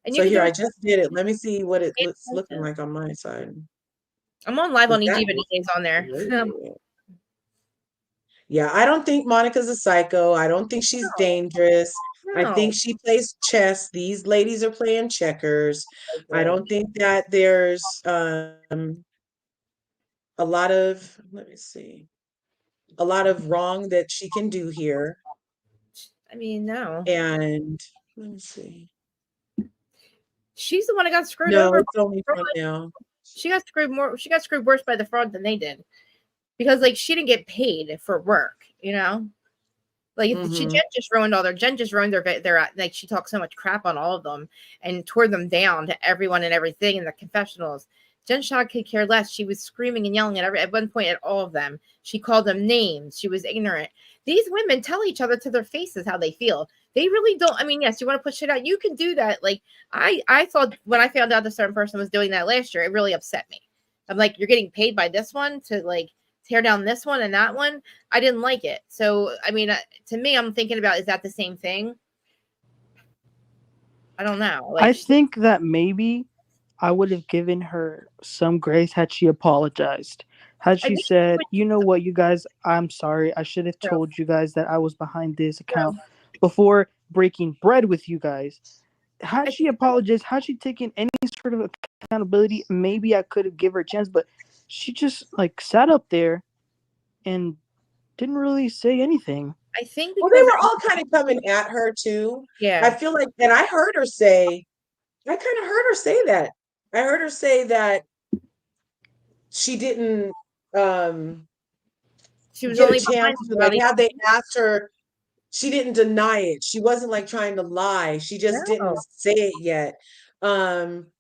And you So can here, do I it. just did it. Let me see what it in looks looking person. like on my side. I'm on live on 'Cause each that even days on there. yeah, I don't think Monica's a psycho. I don't think she's dangerous. I No. think she plays chess. These ladies are playing checkers. I don't think that there's a lot of, let me see, a lot of wrong that she can do here. I mean, no. And let me see. She's the one that got screwed No, over. it's only fun now. She got screwed more. She got screwed worse by the fraud than they did because, like, she didn't get paid for work. You know, like Mm-hmm. Jen just ruined their like she talked so much crap on all of them and tore them down to everyone and everything in the confessionals. Jen Shaw could care less. She was screaming and yelling at one point at all of them. She called them names. She was ignorant. These women tell each other to their faces how they feel. They really don't. I mean, yes, you want to put shit out, you can do that. Like I thought when I found out a certain person was doing that last year, it really upset me. I'm like, you're getting paid by this one to like tear down this one and that one. I didn't like it. So I mean, to me, I'm thinking about, is that the same thing? I don't know. I Like, think that maybe I would have given her some grace had she apologized. Had I she think she said, would. you know what, you guys, I'm sorry. I should have So, told you guys that I was behind this account so before breaking bread with you guys. Had I she think apologized, had she taken any sort of accountability, maybe I could have given her a chance, but she just like sat up there and didn't really say anything. I think Well, they because were all kind of coming at her too. I yeah, feel like, and I heard her say, I kind of heard her say that. I heard her say that she didn't um she was get a only chance behind to, like, Rowdy. have they asked her, she didn't deny it. She wasn't like trying to lie. She just didn't No, say it yet.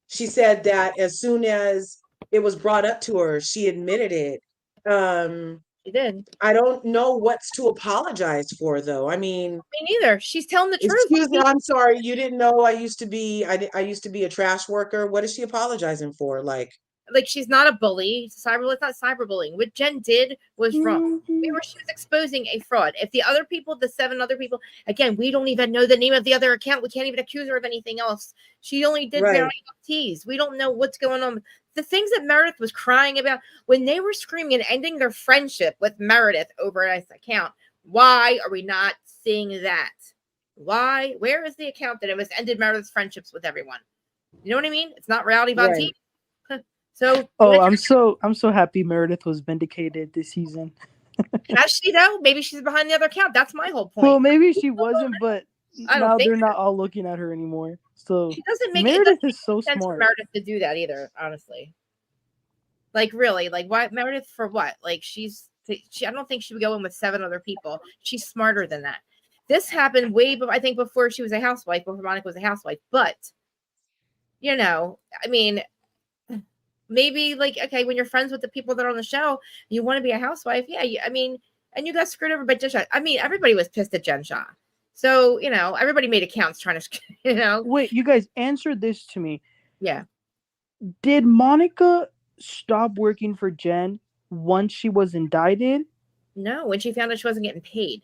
She said that as soon as it was brought up to her, she admitted it. Um, she did. I don't know what's to apologize for though. I mean, Me neither. She's telling the truth. excuse me, I'm sorry, you didn't know I used to be I used to be a trash worker. What is she apologizing for? Like she's not a bully. It's not cyberbullying. What Jen did was wrong. Mhm. She was exposing a fraud. If the other people, the 7 other people, again, we don't even know the name of the other account. We can't even accuse her of anything else. She only did Right, Tease. We don't know what's going on. The things that Meredith was crying about when they were screaming and ending their friendship with Meredith over this account. Why are we not seeing that? Why? Where is the account that it was ended Meredith's friendships with everyone? You know what I mean? It's not Reality Von right. Teese. So Oh, I'm so happy Meredith was vindicated this season. has she though? Maybe she's behind the other count. That's my whole Well, point. maybe she wasn't, but I don't now think they're so. not all looking at her anymore. So She doesn't make it. Doesn't Meredith is make so any sense for smart. Meredith to do that either. Honestly, like really, like why Meredith for what? Like she. I don't think she would go in with 7 other people. She's smarter than that. This happened way, I think, before she was a housewife, before Monica was a housewife. But I mean, maybe like okay, when you're friends with the people that are on the show, you want to be a housewife. Yeah, I mean, and you got screwed over by Jen Shaw. I mean, everybody was pissed at Jen Shaw. So, everybody made accounts trying to, Wait, you guys answer this to me. yeah. Did Monica stop working for Jen once she was indicted? No, when she found out she wasn't getting paid.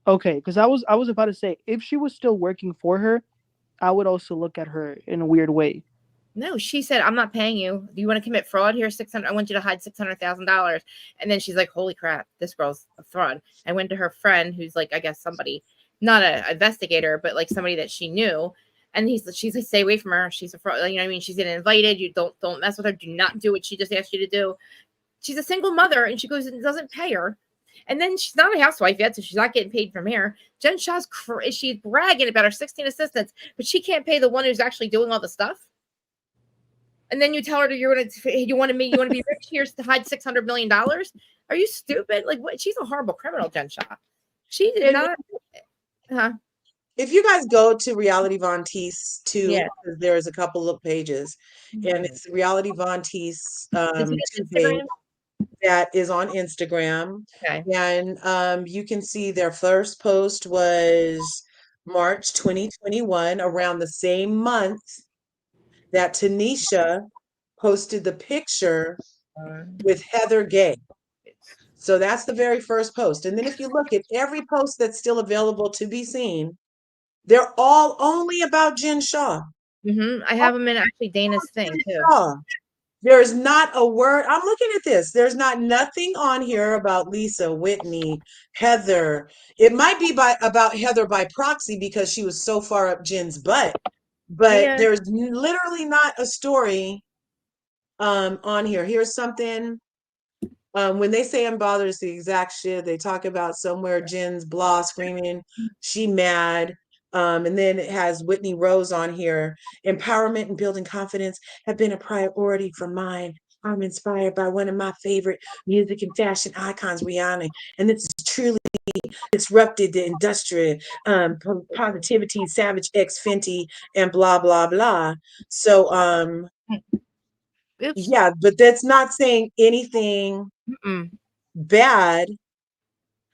Okay, because I was about to say if she was still working for her, I would also look at her in a weird way. No, she said, I'm not paying you. Do you want to commit fraud? Here's 600. I want you to hide $600,000. And then she's like, holy crap, this girl's a fraud. I went to her friend who's like, I guess somebody, not an investigator, but like somebody that she knew. And she's like, stay away from her. She's a fraud. You know what I mean? She's getting invited. You don't mess with her. Do not do what she just asked you to do. She's a single mother and she goes and doesn't pay her. And then she's not a housewife yet, so she's not getting paid from here. Jen Shaw's she's bragging about her 16 assistants, but she can't pay the one who's actually doing all the stuff. And then you tell her you want to be rich. Here's to hide $600 million. Are you stupid? Like what? She's a horrible criminal, Jen Shaw. She did And not. Huh? if you guys go to Reality Von Teese too, Yeah. because there's a couple of pages, and it's Reality Von Teese Is it 2 page Instagram? that is on Instagram. Okay. And you can see their first post was March 2021, around the same month that Tanisha posted the picture with Heather Gay. So that's the very first post. And then if you look at every post that's still available to be seen, they're all only about Jen Shaw. I have them in actually Dana's thing too. There's not a word. I'm looking at this. There's nothing on here about Lisa, Whitney, Heather. It might be about Heather by proxy because she was so far up Jen's butt, but Yeah. there's literally not a story on here. Here's something. When they say I'm bothered, it's the exact shit. They talk about somewhere Jen's blah screaming, she mad. And then it has Whitney Rose on here. Empowerment and building confidence have been a priority for mine. I'm inspired by one of my favorite music and fashion icons, Rihanna, and this has truly disrupted the industrial positivity, Savage X Fenty, and blah blah blah. So Oops. yeah, but that's not saying anything bad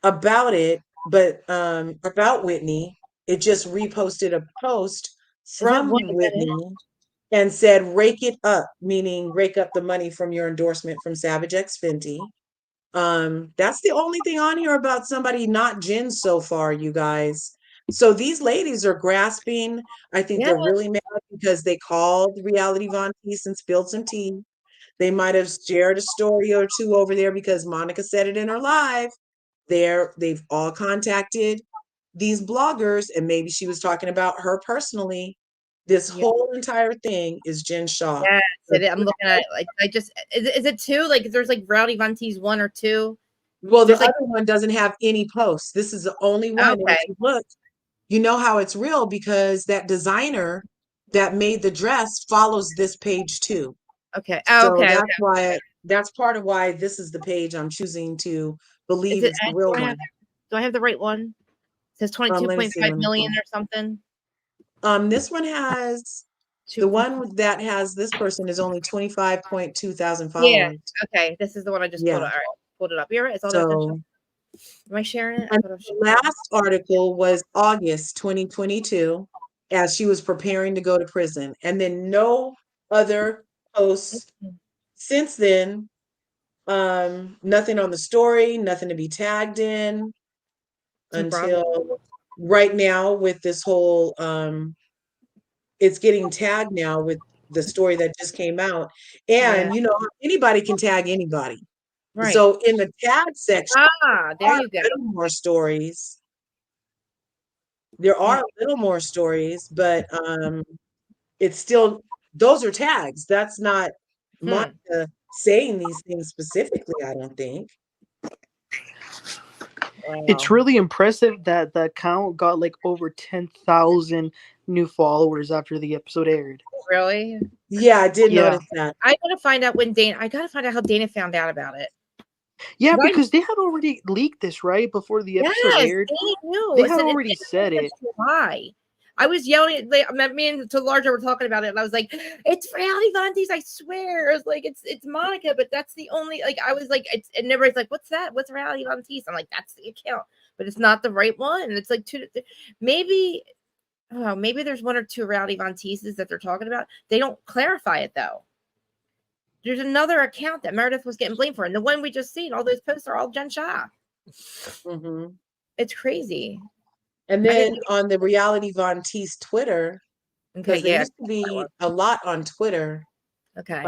about it, but about Whitney. It just reposted a post Is that one? from Is that it? Whitney and said rake it up, meaning rake up the money from your endorsement from Savage X Fenty. That's the only thing on here about somebody not Jen so far, you guys. So these ladies are grasping. I think Yeah. they're really mad because they called Reality Von Teese and spilled some tea. They might have shared a story or two over there because Monica said it in her live. They've all contacted these bloggers, and maybe she was talking about her personally. This Yeah. whole entire thing is Jen Shaw. Yes, I'm looking at it. Like I just is it two? Like there's like Rowdy Von Teese 1 or 2. Well, the There's like other one doesn't have any posts. This is the only one. And if okay. you look, you know how it's real because that designer that made the dress follows this page too. Okay. Oh, So okay. that's part of why this is the page I'm choosing to Is believe it is the real one. do I have the right one? It says Let me see. 22.5 million or something. This one has the 2. one that has this person is only 25.2 thousand Yeah. followers. Okay. This is the one I just pulled Yeah. up. All right. Pulled it up. You're right. It's all that So, Am I sharing it? I and thought I was the sharing it. last article was August 2022 as she was preparing to go to prison. And then no other posts since then. Nothing on the story, nothing to be tagged in Some Bravo. until right now with this whole it's getting tagged now with the story that just came out. Yeah. And you know, anybody can tag anybody. Right. So in the tag section, There there are you go. a little more stories. There are a little more stories, but it's still those are tags. That's not Monica saying these things specifically, I don't think. It's really impressive that the account got like over 10,000 new followers after the episode aired. Really? Yeah, I did Yeah. notice that. I gotta find out I gotta find out how Dana found out about it. Yeah, Right. because they had already leaked this, right? Before the episode Yes, aired. Dana knew. They I had said, already said it. Why? I was yelling. Me and to Larger were talking about it, and I was like, "It's Reality Von Teese, I swear!" I was like, "It's Monica," but that's the only like. I was like, and everybody's like, "What's that? What's Reality Von Teese?" I'm like, "That's the account," but it's not the right one. It's like maybe. Oh, maybe there's 1 or 2 Reality Von Teeses that they're talking about. They don't clarify it though. There's another account that Meredith was getting blamed for, and the one we just seen. All those posts are all Jen Shah. Mm-hmm. It's crazy. And then on the Reality Von Teese Twitter, Okay, because there yeah. used to be a lot on Twitter. Okay.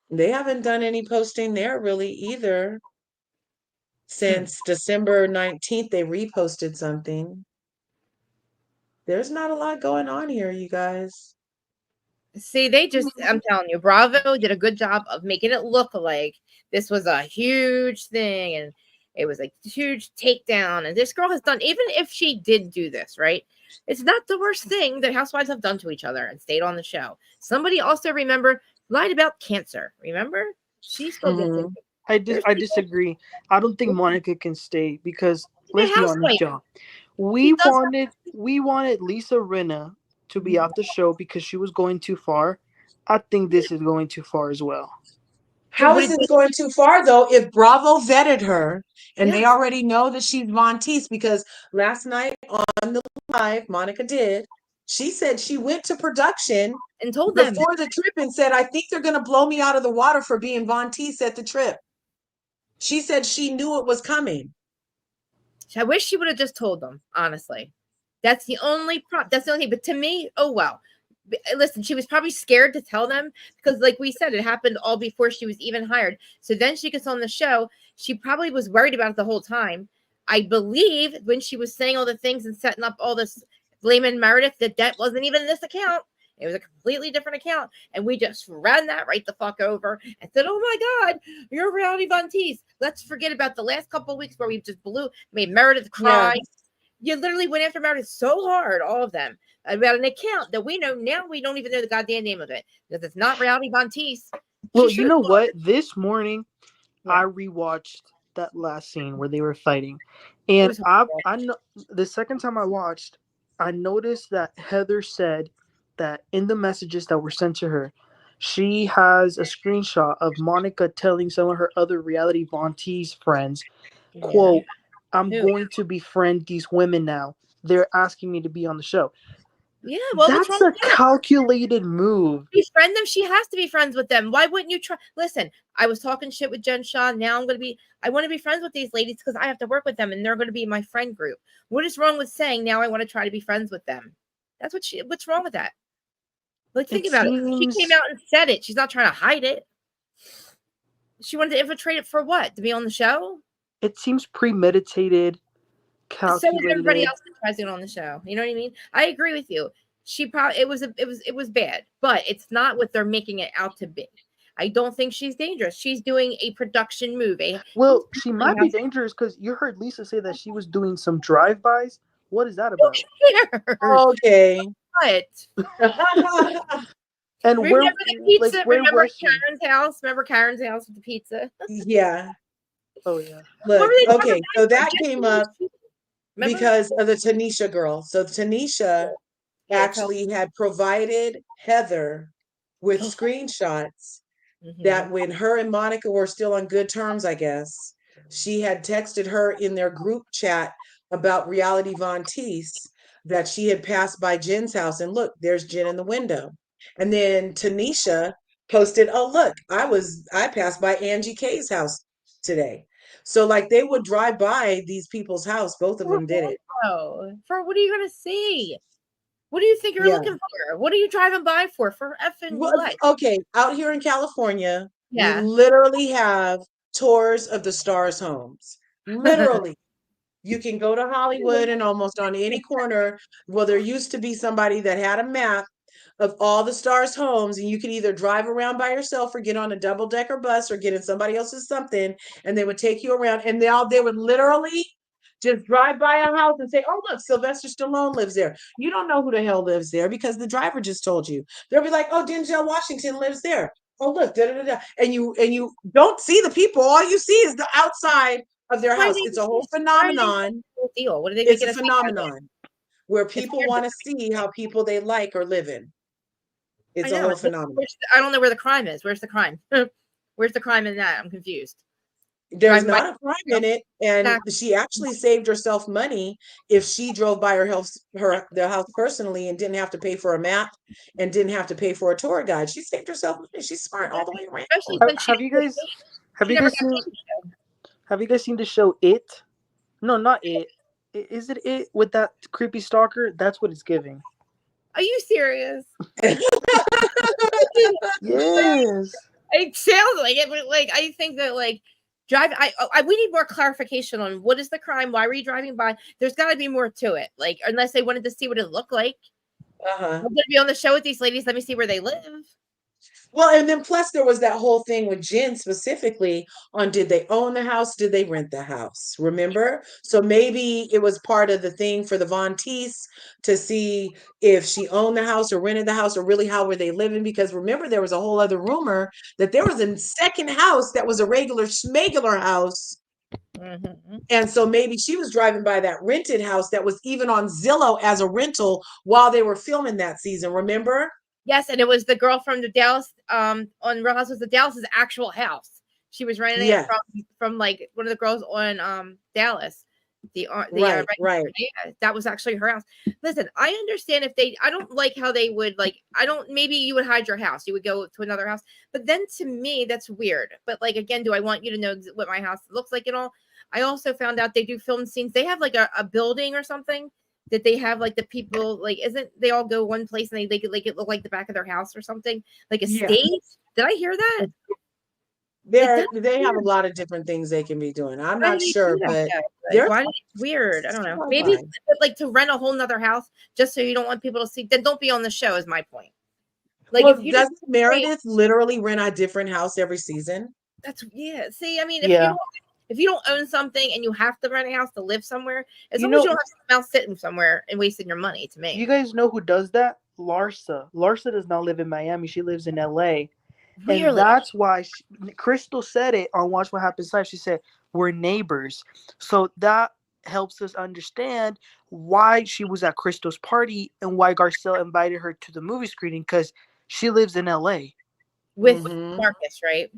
They haven't done any posting there really either. Since December 19th, they reposted something. There's not a lot going on here, you guys. See, I'm telling you, Bravo did a good job of making it look like this was a huge thing and it was a huge takedown. And this girl has done, even if she did do this, right? It's not the worst thing that housewives have done to each other and stayed on the show. Somebody also, remember, lied about cancer. Remember? She still gets it. I disagree. I don't think Monica can stay because let's be honest, y'all. We wanted Lisa Rinna to be off the show because she was going too far. I think this is going too far as well. How is it going too far though? If Bravo vetted her and they already know that she's Von Teese, because last night on the live, Monica did. She said she went to production and told them before the trip and said, "I think they're going to blow me out of the water for being Von Teese at the trip." She said she knew it was coming. I wish she would have just told them, honestly. That's the only problem. That's the only thing. But to me, oh well. listen, she was probably scared to tell them because, like we said, it happened all before she was even hired. So then she gets on the show. She probably was worried about it the whole time. I believe when she was saying all the things and setting up all this, blaming Meredith, that wasn't even this account. It was a completely different account. And we just ran that right the fuck over and said, oh my God, you're Reality Von Tease. Let's forget about the last couple of weeks where we just made Meredith cry. Yes. You literally went after Meredith so hard, all of them, about an account that we know now we don't even know the goddamn name of it because it's not Reality Von Tease. Well, you know what? This morning, Yeah. I rewatched that last scene where they were fighting, and I know the second time I watched, I noticed that Heather said that in the messages that were sent to her, she has a screenshot of Monica telling some of her other Reality Von Tease friends, quote, I'm going to befriend these women now. They're asking me to be on the show. Yeah, well, that's a calculated move. Befriend them. She has to be friends with them. Why wouldn't you try? Listen, I was talking shit with Jen Shaw. Now I want to be friends with these ladies because I have to work with them and they're going to be my friend group. What is wrong with saying now I want to try to be friends with them? That's what's wrong with that? Like, think about it. She came out and said it. She's not trying to hide it. She wanted to infiltrate it for what? To be on the show? It seems premeditated, calculated. So is everybody else that tries to get on the show. You know what I mean? I agree with you. She probably it was bad, but it's not what they're making it out to be. I don't think she's dangerous. She's doing a production movie. Well, she might be dangerous because you heard Lisa say that she was doing some drive-bys. What is that about? Okay. What? And remember the pizza? Like, remember Karen's house? Remember Karen's house with the pizza? Yeah. Oh yeah. Look, okay, so that came up because of the Tanisha girl. So Tanisha actually had provided Heather with screenshots that when her and Monica were still on good terms, I guess, she had texted her in their group chat about Reality Von Tease that she had passed by Jen's house and look, there's Jen in the window. And then Tanisha posted, oh, look, I passed by Angie K's house today. So like they would drive by these people's house. Both of them did it. Oh, for what are you going to see? What do you think you're looking for? What are you driving by for? For effing what? Okay, out here in California, we literally have tours of the stars' homes. Literally. You can go to Hollywood and almost on any corner. Well, there used to be somebody that had a map of all the stars' homes, and you could either drive around by yourself or get on a double-decker bus or get in somebody else's something, and they would take you around, and they would literally just drive by a house and say, oh, look, Sylvester Stallone lives there. You don't know who the hell lives there because the driver just told you. They'll be like, oh, Denzel Washington lives there. Oh, look, da, da, da, da. And you don't see the people. All you see is the outside of their house. It's a whole phenomenon. What do they it's a phenomenon where people want to see how people they like are living. It's a whole phenomenon. I don't know where the crime is. Where's the crime? Where's the crime in that? I'm confused. There's not a crime in it, and she actually saved herself money if she drove by their house personally and didn't have to pay for a map and didn't have to pay for a tour guide. She saved herself money. She's smart all the way around. Have you guys seen the show It? No, not It. Is it It with that creepy stalker? That's what it's giving. Are you serious? Yes. It sounds like it, but like I think that like we need more clarification on what is the crime, why were you driving by? There's got to be more to it, like unless they wanted to see what it looked like. I'm gonna be on the show with these ladies, let me see where they live. Well, and then plus there was that whole thing with Jen specifically on did they own the house? Did they rent the house? Remember? So maybe it was part of the thing for the Von Teese to see if she owned the house or rented the house or really how were they living? Because remember, there was a whole other rumor that there was a second house that was a regular schmegular house. And so maybe she was driving by that rented house that was even on Zillow as a rental while they were filming that season. Remember? Yes, and it was the girl from the Dallas on Real Housewives of Dallas's actual house. She was renting it from like one of the girls on Dallas. Right. Yeah, that was actually her house. Listen, I understand I don't like how they would maybe you would hide your house. You would go to another house. But then to me, that's weird. But like, again, do I want you to know what my house looks like and all? I also found out they do film scenes. They have like a building or something that they have like the people like isn't they all go one place and they like it look like the back of their house or something like a stage? Did I hear that? They have a lot of different things they can be doing. I'm Why not do they do sure, that, but though? they're Like, why? It's weird. I don't know. Maybe fine. like to rent a whole nother house just so you don't want people to see. Then don't be on the show. Is my point. Like Well, if you doesn't Meredith literally rent a different house every season? that's yeah. See, I mean, Yeah. if you don't own something and you have to rent a house to live somewhere, as You long as you know- don't have someone else sitting somewhere and wasting your money. To me, You guys know who does that? Larsa. Larsa does not live in Miami. She lives in LA. And really, that's why Crystal said it on Watch What Happens Live. She said, we're neighbors. So that helps us understand why she was at Crystal's party and why Garcelle invited her to the movie screening, because she lives in LA. with Mhm. Marcus, right?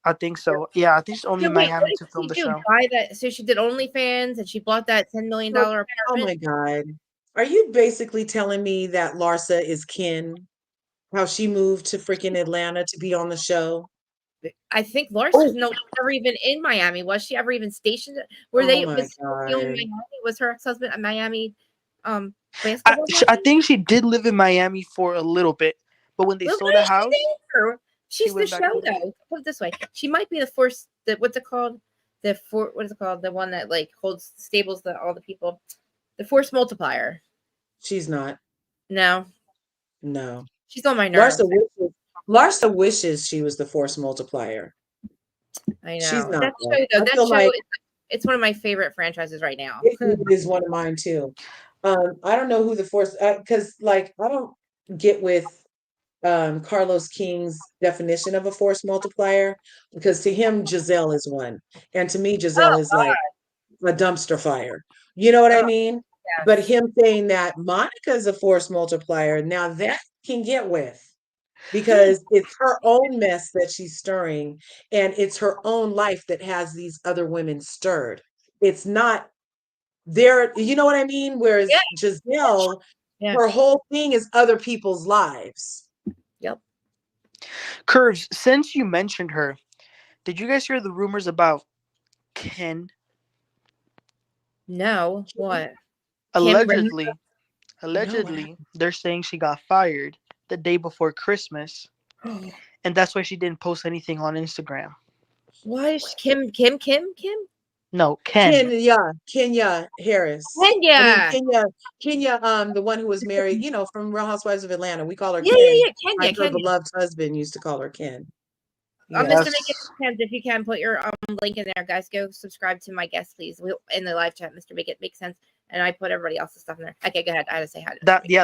I think so. Yeah, I think she's only So in wait, Miami what to did film she the do? show. Buy that? So she did OnlyFans and she bought that $10 million Oh apartment. my God. Are you basically telling me that Larsa is kin? How she moved to freaking Atlanta to be on the show? I think Larsa's never even in Miami. Was she ever even stationed? Were Oh they my was he only in God. Miami? Was her ex-husband a Miami I, basketball I player? think she did live in Miami for a little bit, but when they Well, sold why the is she house, there? She's the went back show home. though. Put it this way. She might be the force what's it called? What is it called? The one that like holds stables all the people. The force multiplier. She's not. No. No. She's on my nerves. Larsa wishes she was the force multiplier. I She's know. not. That show though, I that feel show like it's one of my favorite franchises right now. it is one of mine too. I don't know who the force because like I don't get with Carlos King's definition of a force multiplier because to him Giselle is one, and to me Giselle Oh is like a dumpster fire. You know what I mean? But yes. him saying that Monica is a force multiplier, now that I can get with because it's her own mess that she's stirring, and it's her own life that has these other women stirred. It's not there, you know what I mean? Whereas Yeah. Giselle, Yeah. her whole thing is other people's lives. Yep. Curves, since you mentioned her, did you guys hear the rumors about Ken? No. What? Allegedly, No. they're saying she got fired the day before Christmas, and that's why she didn't post anything on Instagram. Why is Kim? No, Ken. Kenya Harris. Kenya. Kenya, the one who was married, you know, from Real Housewives of Atlanta. We call her Yeah, Ken. Kenya. Like her beloved husband used to call her Ken. Mr. Yes. Make if you can put your link in there, guys. Go subscribe to my guest, please. In the live chat, Mr. Make It Make Sense, and I put everybody else's stuff in there. Okay, go ahead. I had to say hi.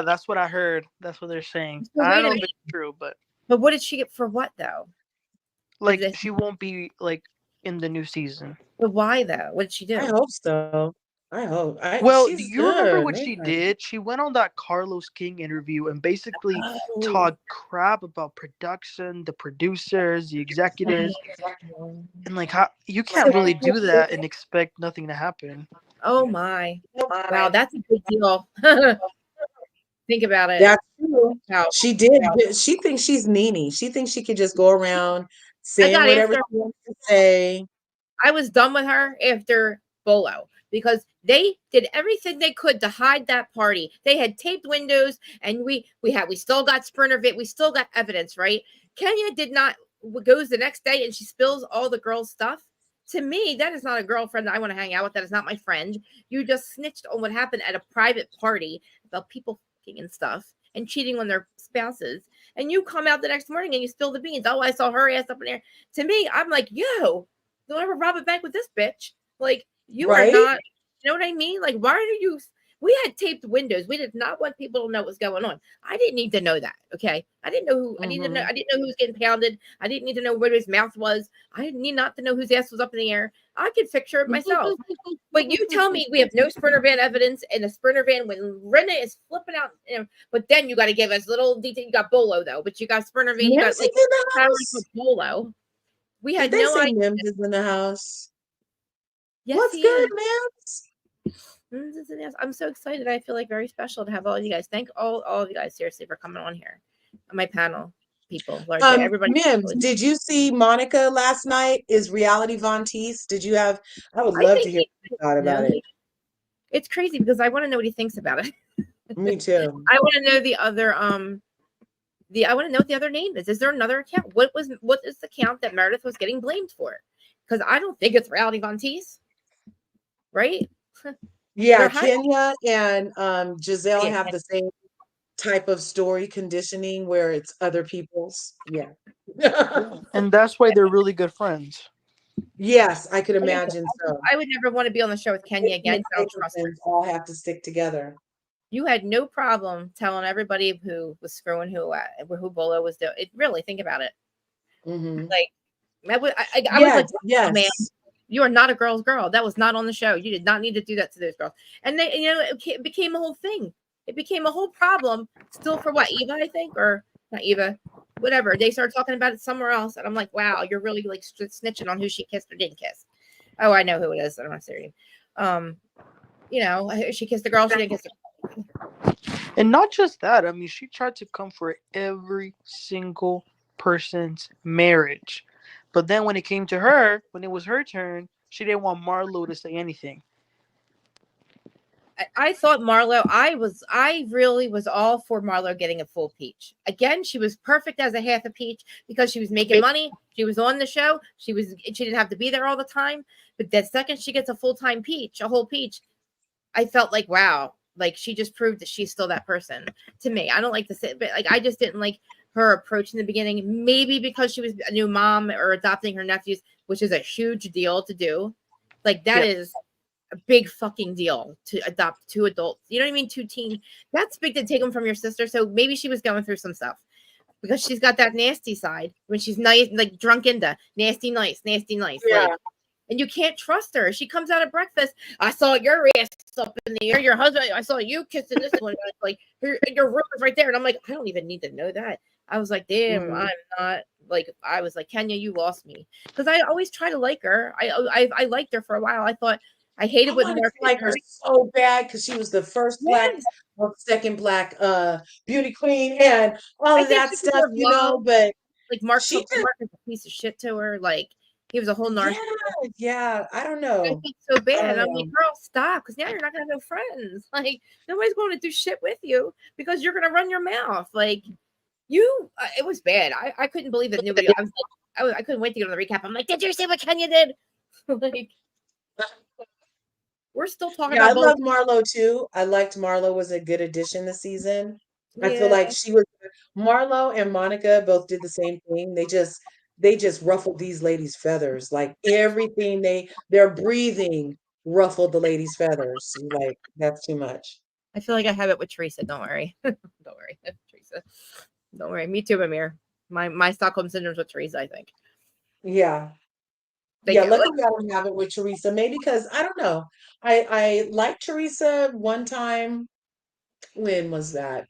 That's what I heard. That's what they're saying. So I don't know if it's true, but what did she get for what though? like she won't be like in the new season. But why though? What did she do? I hope so. I hope. Well, do She's you remember good. what she did? She went on that Carlos King interview and basically talked crap about production, the producers, the executives, and like how you can't really do that and expect nothing to happen. Oh my! Wow, that's a big deal. Think about it. That's true. Wow. She did. She thinks she's Nene. She thinks she could just go around saying whatever she wants to say. I was done with her after Bolo because they did everything they could to hide that party. They had taped windows, and we still got we still got evidence, right? Kenya did not goes the next day and she spills all the girls' stuff. To me, that is not a girlfriend that I want to hang out with. That is not my friend. You just snitched on what happened at a private party about people fucking and stuff and cheating on their spouses. And you come out the next morning and you spill the beans. Oh, I saw her ass up in there. To me, I'm like, yo, don't ever rob a bank with this bitch. Like, you are not, you know what I mean? Like, why are you? We had taped windows. We did not want people to know what's going on. I didn't need to know that. Okay. I didn't know who, I didn't know who was getting pounded. I didn't need to know where his mouth was. I didn't need not to know whose ass was up in the air. I could picture it myself. But you tell me we have no Sprinter van evidence in a Sprinter van when Rena is flipping out. You know, but then you got to give us little detail. You got Bolo though, but you got Sprinter van. You got like Bolo. We had no idea. Mims is in the house. Yes, what's good, Mims? I'm so excited. I feel like very special to have all of you guys. Thank all of you guys seriously for coming on here on my panel. People, everybody. Mims, did you see Monica last night? Is reality Von Teese? Did you have? I would love to hear what you thought about it. It's crazy because I want to know what he thinks about it. Me too. I want to know the other I want to know what the other name is. Is there another account? What is the account that Meredith was getting blamed for? Because I don't think it's Reality Von Tease, right? Yeah, Kenya and Giselle Yeah, have the same type of story conditioning where it's other people's. Yeah. And that's why they're really good friends. Yes, I could imagine so. I would never want to be on the show with Kenya again. I don't trust her. All have to stick together. You had no problem telling everybody who was screwing who Bolo was doing. Really, think about it. Mm-hmm. Like, I was like, yes. Oh, man, you are not a girl's girl. That was not on the show. You did not need to do that to those girls. And they, it became a whole thing. It became a whole problem. Still for what, Eva, I think, or not Eva, whatever. They started talking about it somewhere else, and I'm like, wow, you're really like snitching on who she kissed or didn't kiss. Oh, I know who it is. I don't want to say her name. She kissed the girl. She didn't kiss her. And not just that. I mean, she tried to come for every single person's marriage. But then when it came to her, when it was her turn, she didn't want Marlo to say anything. I thought Marlo, I really was all for Marlo getting a full peach. Again, she was perfect as a half a peach because she was making money. She was on the show. She didn't have to be there all the time. But the second she gets a full-time peach, a whole peach, I felt like, wow, like she just proved that she's still that person to me. I don't like to say, but like, I just didn't like her approach in the beginning, maybe because she was a new mom or adopting her nephews, which is a huge deal to do. Like that is a big fucking deal to adopt 2 adults. You know what I mean? 2 teens. That's big to take them from your sister. So maybe she was going through some stuff because she's got that nasty side when she's nice, like drunk into nasty, nice. Yeah. Like, and you can't trust her. She comes out at breakfast. I saw your ass up in the air. Your husband, I saw you kissing this one. Like your room is right there. And I'm like, I don't even need to know that. I was like, damn, I'm not like, I was like, Kenya, you lost me. Because I always try to like her. I liked her for a while. I thought I hated what Mark like her so bad because she was the first black or second black beauty queen and all of that stuff, but like Mark is a piece of shit to her. Like he was a whole narcissist. Yeah, I don't know. I think so bad. I'm like, girl, stop, because now you're not gonna have no friends. Like nobody's going to do shit with you because you're gonna run your mouth. Like you, it was bad. I couldn't believe that nobody. I was like, I couldn't wait to get on the recap. I'm like, did you see what Kenya did? Like, we're still talking about. I love Marlo too. I liked Marlo was a good addition this season. I feel like she was. Marlo and Monica both did the same thing. They just ruffled these ladies' feathers. Like everything their breathing ruffled the ladies' feathers. Like that's too much. I feel like I have it with Teresa. Don't worry. Don't worry, Teresa. Don't worry. Me too, Amir. My Stockholm syndrome's with Teresa, I think. Yeah. Luckily I don't have it with Teresa. Maybe because I don't know. I liked Teresa one time. When was that?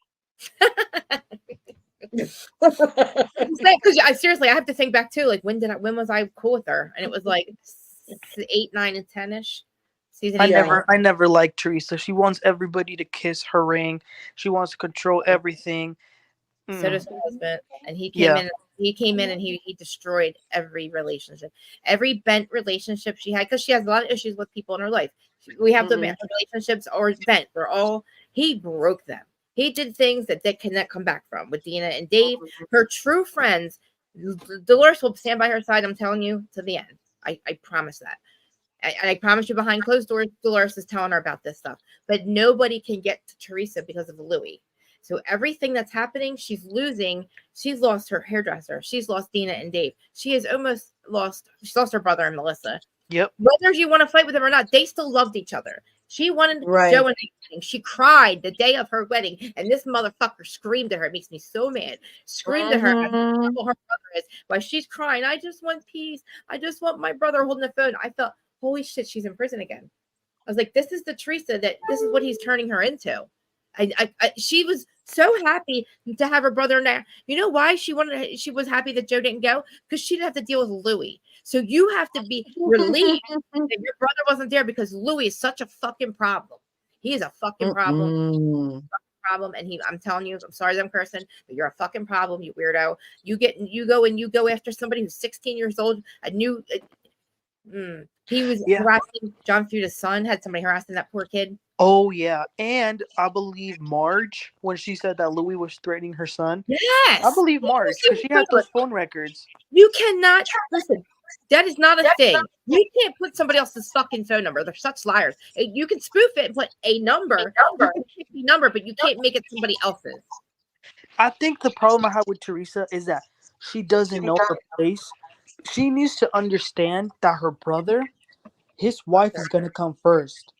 Because seriously, I have to think back too. Like when was I cool with her? And it was like 8, 9, and 10ish. Season 8. I never liked Teresa. She wants everybody to kiss her ring. She wants to control everything. So does her husband. And he came in. He came in and he destroyed every relationship, every bent relationship she had, because she has a lot of issues with people in her life. We have to admit, relationships are bent. He broke them. He did things that they cannot come back from with Dina and Dave. Her true friends, Dolores will stand by her side. I'm telling you to the end. I promise that. And I promise you, behind closed doors, Dolores is telling her about this stuff. But nobody can get to Teresa because of Louis. So everything that's happening, she's losing. She's lost her hairdresser. She's lost Dina and Dave. She's lost her brother and Melissa. Yep. Whether you want to fight with them or not, they still loved each other. She wanted Joe and wedding. She cried the day of her wedding, and this motherfucker screamed at her. It makes me so mad. Screamed at her. How terrible her brother is. While she's crying, I just want peace. I just want my brother holding the phone. I felt, holy shit, she's in prison again. I was like, this is the Teresa this is what he's turning her into. She was so happy to have her brother now. You know why she was happy that Joe didn't go? Because she didn't have to deal with Louis. So you have to be relieved that your brother wasn't there, because Louis is such a fucking problem. He is a fucking problem. And I'm telling you, I'm sorry that I'm cursing, but you're a fucking problem, you weirdo. You go after somebody who's 16 years old, He was harassing John Feuda's son. Had somebody harassing that poor kid. Oh yeah, and I believe Marge, when she said that Louis was threatening her son. Yes, I believe Marge because she had those phone records. You cannot listen. That is not a thing. You can't put somebody else's fucking phone number. They're such liars. You can spoof it and put a number. You can pick the number, but you can't make it somebody else's. I think the problem I have with Teresa is that she doesn't know her place. She needs to understand that her brother, his wife, is gonna come first.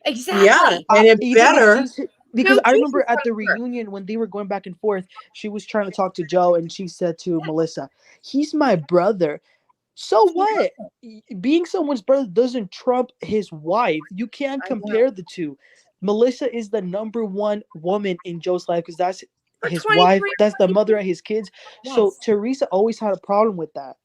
Exactly. Yeah, and it better. Because I remember at the reunion when they were going back and forth, she was trying to talk to Joe, and she said to Melissa, "He's my brother." So what? Being someone's brother doesn't trump his wife. You can't compare the two. Melissa is the number one woman in Joe's life because that's his wife. That's the mother of his kids. Yes. So Teresa always had a problem with that.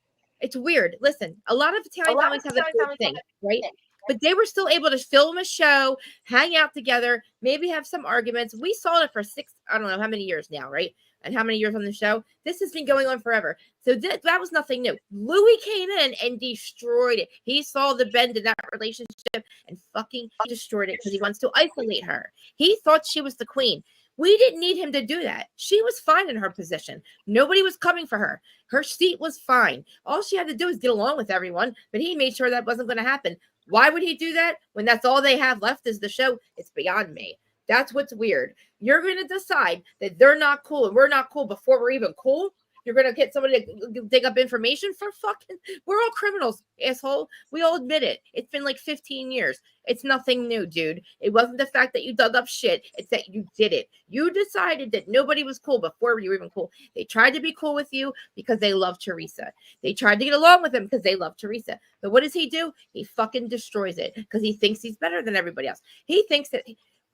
It's weird. Listen, a lot of Italian families have the same thing, right? But they were still able to film a show, hang out together, maybe have some arguments. We saw it for I don't know how many years now, right? And how many years on the show? This has been going on forever. So that was nothing new. Louis came in and destroyed it. He saw the bend in that relationship and fucking destroyed it because he wants to isolate her. He thought she was the queen. We didn't need him to do that. She was fine in her position. Nobody was coming for her. Her seat was fine. All she had to do was get along with everyone, but he made sure that wasn't going to happen. Why would he do that when that's all they have left is the show? It's beyond me. That's what's weird. You're going to decide that they're not cool and we're not cool before we're even cool. You're going to get somebody to dig up information for fucking, we're all criminals, asshole. We all admit it. It's been like 15 years. It's nothing new, dude. It wasn't the fact that you dug up shit. It's that you did it. You decided that nobody was cool before you were even cool. They tried to be cool with you because they love Teresa. They tried to get along with him because they love Teresa. But what does he do? He fucking destroys it because he thinks he's better than everybody else. He thinks that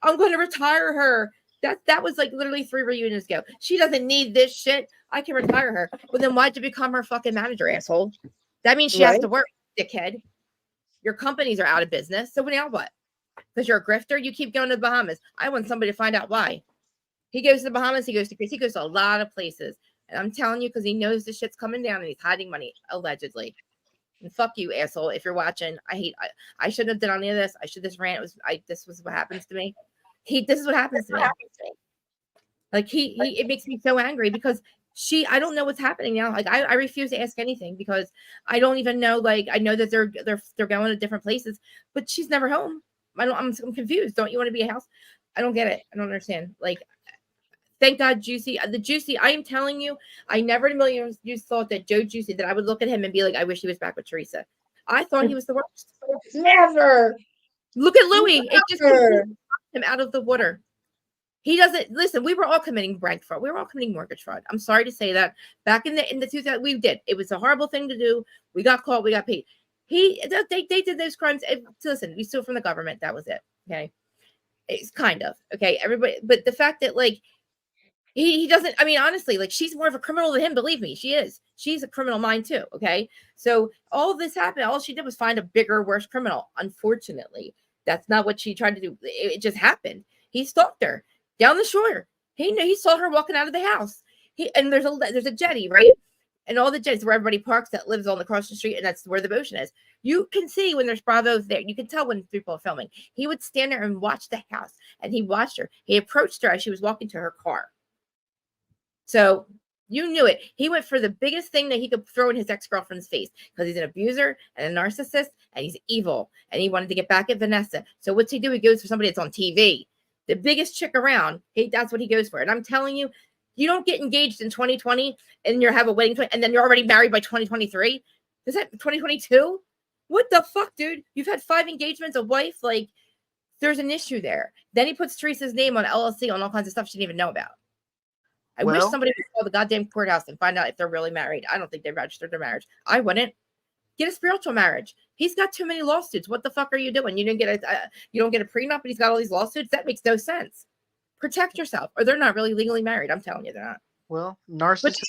I'm going to retire her. That was like literally 3 reunions ago. She doesn't need this shit. I can retire her. Well, then why'd you become her fucking manager, asshole? That means she has to work, dickhead. Your companies are out of business. So now what? Because you're a grifter, you keep going to the Bahamas. I want somebody to find out why. He goes to the Bahamas. He goes to Greece. He goes to a lot of places. And I'm telling you, because he knows this shit's coming down and he's hiding money, allegedly. And fuck you, asshole. If you're watching, I shouldn't have done any of this. This rant this was what happens to me. This is what happens to me. Like it makes me so angry because I don't know what's happening now. Like I refuse to ask anything because I don't even know. Like I know that they're going to different places, but she's never home. I'm confused. Don't you want to be a house? I don't get it. I don't understand. Like, thank God, Juicy. The Juicy. I am telling you, I never in a million years thought that Joe Juicy that I would look at him and be like, I wish he was back with Teresa. I thought he was the worst. Never. Look at Louis. It just knocked him out of the water. He doesn't listen. We were all committing bank fraud. We were all committing mortgage fraud. I'm sorry to say that. Back in the 2000s, we did. It was a horrible thing to do. We got caught. We got paid. They did those crimes. Listen, we steal from the government. That was it. Okay, it's kind of okay. Everybody, but the fact that like he doesn't. I mean, honestly, like she's more of a criminal than him. Believe me, she is. She's a criminal mind too. Okay, so all this happened. All she did was find a bigger, worse criminal. Unfortunately, that's not what she tried to do. It just happened. He stalked her down the shore. He saw her walking out of the house. There's a jetty, right? And all the jetties where everybody parks that lives on across the street, and that's where the ocean is. You can see when there's Bravos there. You can tell when people are filming. He would stand there and watch the house, and he watched her. He approached her as she was walking to her car. So you knew it. He went for the biggest thing that he could throw in his ex-girlfriend's face because he's an abuser and a narcissist, and he's evil, and he wanted to get back at Vanessa. So what's he do? He goes for somebody that's on TV. The biggest chick around, that's what he goes for. And I'm telling you, you don't get engaged in 2020 and you have a wedding and then you're already married by 2023. Is that 2022? What the fuck, dude? You've had 5 engagements, a wife. Like, there's an issue there. Then he puts Teresa's name on LLC on all kinds of stuff she didn't even know about. I wish somebody would call the goddamn courthouse and find out if they're really married. I don't think they registered their marriage. I wouldn't. Get a spiritual marriage. He's got too many lawsuits. What the fuck are you doing? You don't get a prenup, but he's got all these lawsuits. That makes no sense. Protect yourself, or they're not really legally married. I'm telling you, they're not. Well, narcissist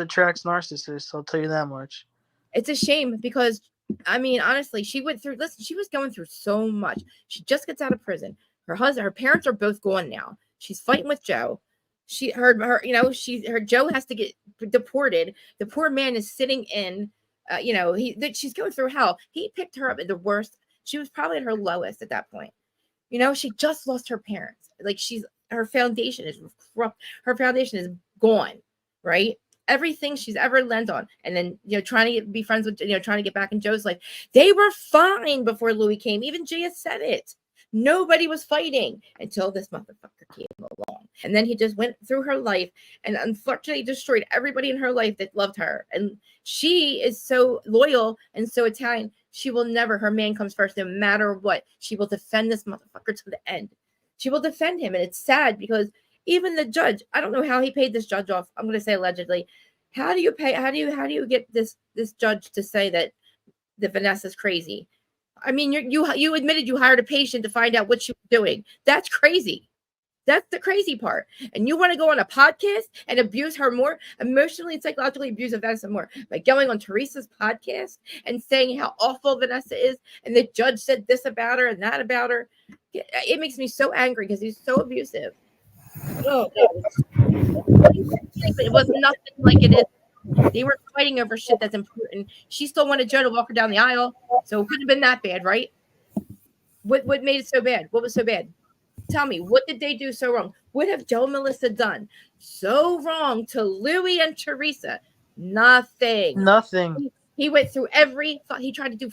attracts narcissists. I'll tell you that much. It's a shame because I mean, honestly, she went through. Listen, she was going through so much. She just gets out of prison. Her parents are both gone now. She's fighting with Joe. Joe has to get deported. The poor man is sitting in she's going through hell. He picked her up at the worst. She was probably at her lowest at that point. She just lost her parents. Like her foundation is corrupt. Her foundation is gone, right? Everything she's ever lent on, and then trying to be friends with trying to get back in Joe's life. They were fine before Louis came. Even Gia said it. Nobody was fighting until this motherfucker came along, and then he just went through her life and unfortunately destroyed everybody in her life that loved her. And she is so loyal and so Italian. She will never. Her man comes first, no matter what. She will defend this motherfucker to the end. She will defend him, and it's sad because even the judge, I don't know how he paid this judge off. I'm going to say allegedly. How do you get this judge to say that Vanessa's crazy? I mean, you admitted you hired a patient to find out what she was doing. That's crazy. That's the crazy part. And you want to go on a podcast and abuse her more, emotionally and psychologically abuse Vanessa more by going on Teresa's podcast and saying how awful Vanessa is, and the judge said this about her and that about her. It makes me so angry because he's so abusive. Oh, it was nothing like it is. They were fighting over shit that's important. She still wanted Joe to walk her down the aisle, so it couldn't have been that bad, right? What made it so bad? What was so bad? Tell me, what did they do so wrong? What have Joe and Melissa done so wrong to Louis and Teresa? Nothing. He went through he tried to do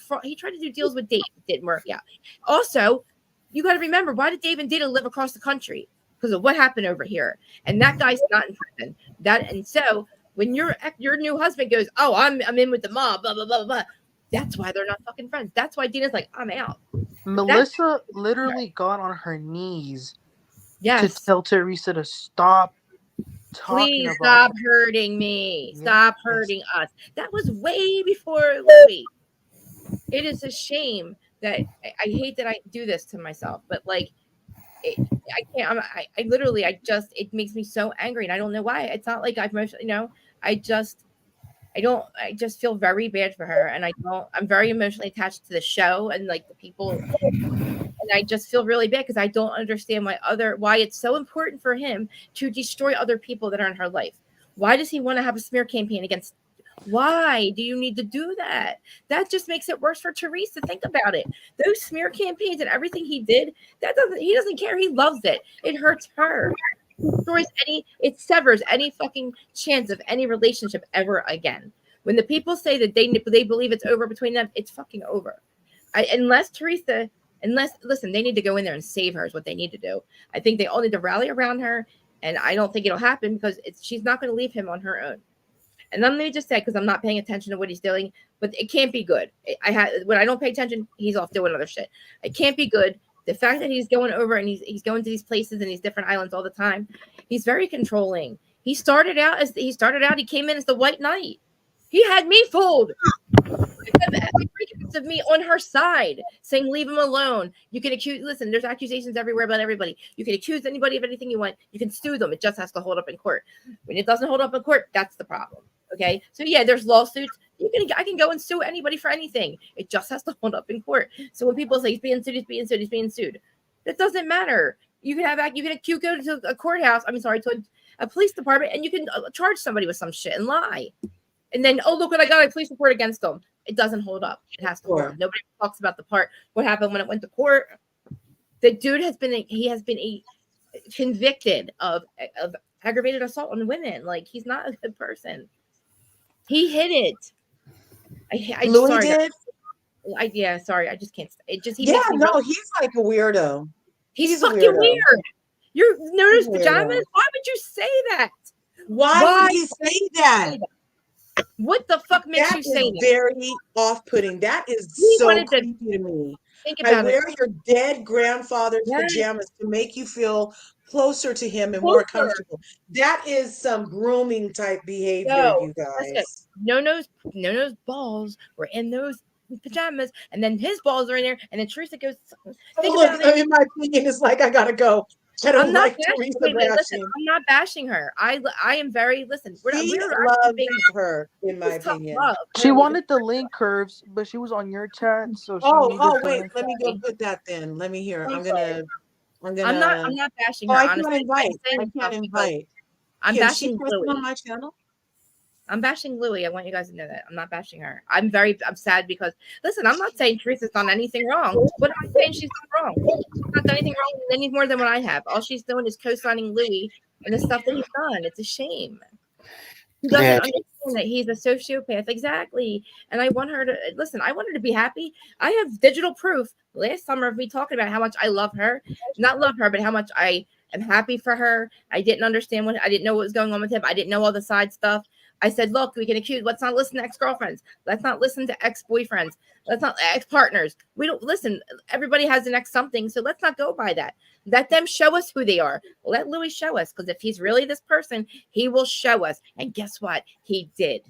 deals with Dave. It didn't work out. Also, you got to remember, why did Dave and Dana live across the country? Because of what happened over here. And that guy's not in prison. And so when your new husband goes, oh, I'm in with the mob, blah, blah, blah, blah. That's why they're not fucking friends. That's why Dina's like, I'm out. Melissa literally got on her knees to tell Teresa to stop talking Please stop hurting me. Stop hurting us. That was way before Louis. It is a shame that I hate that I do this to myself, but like, I can't. It makes me so angry, and I don't know why. It's not like I just feel very bad for her, and I'm very emotionally attached to the show and like the people, and I just feel really bad because I don't understand why it's so important for him to destroy other people that are in her life. Why does he want to have a smear campaign against? Why do you need to do that? That just makes it worse for Teresa. Think about it. Those smear campaigns and everything he did, he doesn't care. He loves it. It hurts her. It severs any fucking chance of any relationship ever again. When the people say that they believe it's over between them, it's fucking over. Listen, they need to go in there and save her is what they need to do. I think they all need to rally around her, and I don't think it'll happen because she's not going to leave him on her own. And let me just say, because I'm not paying attention to what he's doing, but it can't be good. When I don't pay attention, he's off doing other shit. It can't be good. The fact that he's going over and he's going to these places and these different islands all the time, he's very controlling. He he came in as the White Knight. He had me fooled. Of me on her side, saying leave him alone. You can listen, there's accusations everywhere about everybody. You can accuse anybody of anything you want. You can sue them. It just has to hold up in court. When it doesn't hold up in court, that's the problem. Okay, so yeah, there's lawsuits. I can go and sue anybody for anything. It just has to hold up in court. So when people say he's being sued, that doesn't matter. You can go to a courthouse. To a police department, and you can charge somebody with some shit and lie. And then, oh, look what I got, a police report against them. It doesn't hold up. It has to hold up. Nobody talks about what happened when it went to court. The dude has been convicted of aggravated assault on women. Like, he's not a good person. He hid it. Louis did? Sorry. I just can't. He's like a weirdo. He's fucking weird. You notice pajamas? Why would you say that? Why would he say that? What the fuck makes you say that? Very off-putting. That is so creepy to me. I wear your dead grandfather's pajamas to make you feel closer to him and more comfortable. That is some grooming type behavior, you guys. Nono's balls were in those pajamas, and then his balls are in there, and then Teresa goes. In my opinion, it's like I gotta go. I'm not bashing her. I am very We're love her, in my opinion. She wanted the link, Curves, but she was on your chat, so wait. Let me go put that then. Let me hear. I'm not bashing her. I can't invite. I'm bashing Louis on my channel. I'm bashing Louie. I want you guys to know that. I'm not bashing her. I'm sad because, listen, I'm not saying Teresa's done anything wrong. What am I saying she's done wrong? She's not done anything wrong any more than what I have. All she's doing is co-signing Louie and the stuff that he's done. It's a shame. He doesn't understand that he's a sociopath. Exactly. And I want her to, listen, I want her to be happy. I have digital proof last summer of me talking about how much I love her. Not love her, but how much I am happy for her. I didn't understand I didn't know what was going on with him. I didn't know all the side stuff. I said, look, we can accuse, let's not listen to ex-girlfriends. Let's not listen to ex-boyfriends. Let's not ex-partners. We don't listen. Everybody has an ex something. So let's not go by that. Let them show us who they are. Let Louis show us. Because if he's really this person, he will show us. And guess what? He did.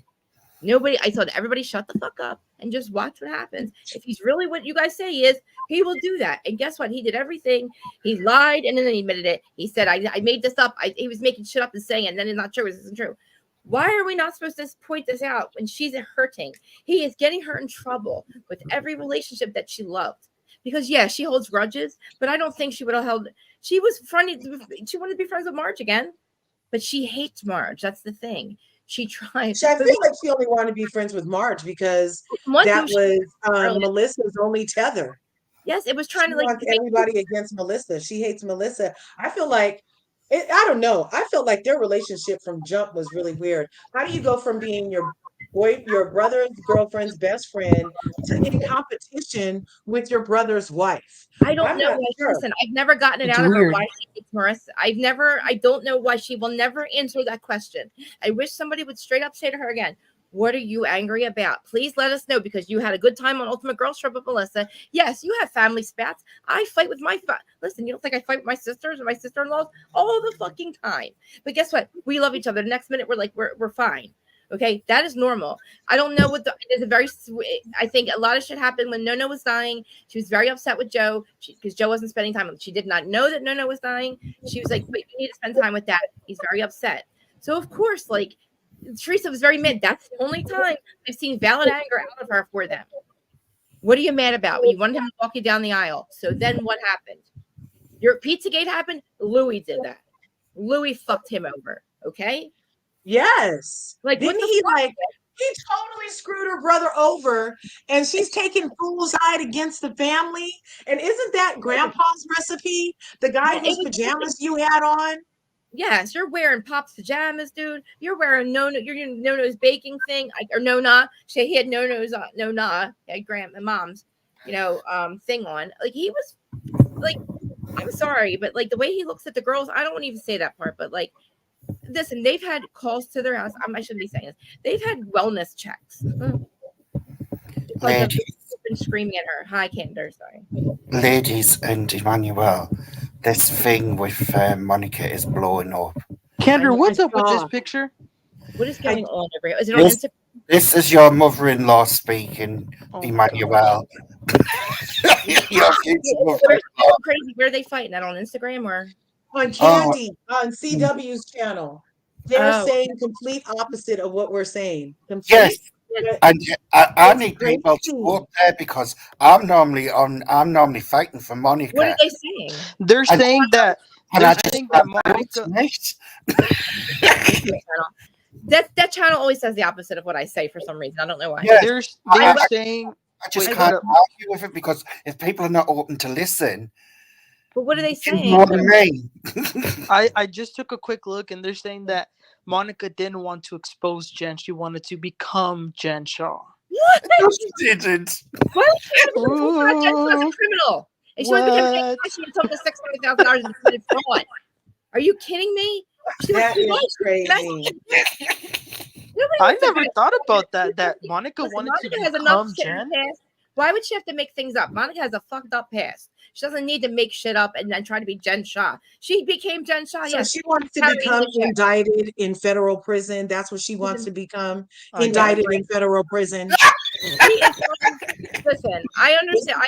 I told everybody shut the fuck up and just watch what happens. If he's really what you guys say he is, he will do that. And guess what? He did everything. He lied and then he admitted it. He said, I made this up. He was making shit up and saying it. And then it's not true. This isn't true. Why are we not supposed to point this out when she's hurting? He is getting her in trouble with every relationship that she loved. Because, yeah, she holds grudges, but I don't think she would have held. She was funny. She wanted to be friends with Marge again, but she hates Marge. That's the thing. She tried. I feel like she only wanted to be friends with Marge because that was Melissa's only tether. Yes, it was trying she to wants everybody against Melissa. She hates Melissa. I feel like I don't know. I felt like their relationship from jump was really weird. How do you go from being your brother's girlfriend's best friend to in competition with your brother's wife? I don't know. Listen, I've never gotten it out of her why she hates Marissa. I don't know why she will never answer that question. I wish somebody would straight up say to her again, what are you angry about? Please let us know because you had a good time on Ultimate Girls Trip with Melissa. Yes, you have family spats. I fight with listen, you don't think I fight with my sisters or my sister-in-laws all the fucking time. But guess what? We love each other. The next minute we're like, we're fine. Okay, that is normal. I don't know I think a lot of shit happened when Nono was dying. She was very upset with Joe because Joe wasn't spending time with him. She did not know that Nono was dying. She was like, but you need to spend time with Dad. He's very upset. So of course, like, Teresa was very mad. That's the only time I've seen valid anger out of her for them. What are you mad about? You wanted him to walk you down the aisle. So then what happened? Your Pizzagate happened. Louis did that. Louis fucked him over. Okay. Yes. Like, didn't he he totally screwed her brother over and she's taking fool's hide against the family. And isn't that grandpa's recipe? The guy whose pajamas you had on? Yes, you're wearing Pop's pajamas, dude. You're wearing Nono's baking thing, or Nona. He had Nono's Nona, mom's, thing on. Like he was, like, I'm sorry, but like the way he looks at the girls, I don't want to even say that part, but like, listen, they've had calls to their house. I shouldn't be saying this. They've had wellness checks. Ladies, been screaming at her. Hi, Candor. Sorry. Ladies and Emmanuel, this thing with Monica is blowing up. Candor, what's up with this picture? What is going on over here? Is it on Instagram? This is your mother-in-law speaking, Emmanuel. Your crazy. Where are they fighting? That on Instagram or on Candy on CW's channel? They're saying complete opposite of what we're saying. Yes. And I need people to go up there because I'm normally fighting for Monica. What are they saying? They're saying that Monica. That channel always says the opposite of what I say for some reason. I don't know why. Yeah, they're saying. I just can't argue with it because if people are not open to listen. But what are they saying? More than me. I just took a quick look and they're saying that Monica didn't want to expose Jen. She wanted to become Jen Shaw. What? No, she didn't. Why would she have to Jen Shaw as a criminal? And she was she took the $600,000 and committed fraud. Are you kidding me? That is crazy. I never thought about that. That Monica wanted to become Jen. Why would she have to make things up? Monica has a fucked up past. She doesn't need to make shit up and then try to be Jen Shaw. She became Jen Shaw. So she wants to become indicted in federal prison. That's what she wants to become. Indicted in federal prison. Listen, I understand.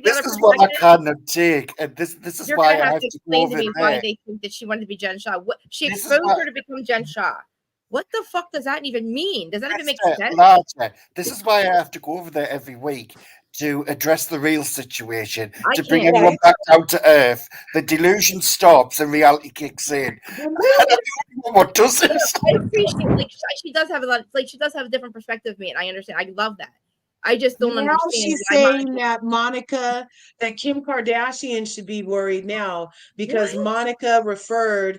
This is what I can't take, and this is why I have to explain to me why they think that she wanted to be Jen Shaw. She exposed her to become Jen Shaw. What the fuck does that even mean? Does that even make sense? Larger. This is why I have to go over there every week to address the real situation, I to bring can't. everyone back down to earth. The delusion stops and reality kicks in. And I don't know what does it. I appreciate like she does have a lot like she does have a different perspective of me, and I understand. I love that. I just don't Now understand. she's saying that Kim Kardashian should be worried now because What? Monica referred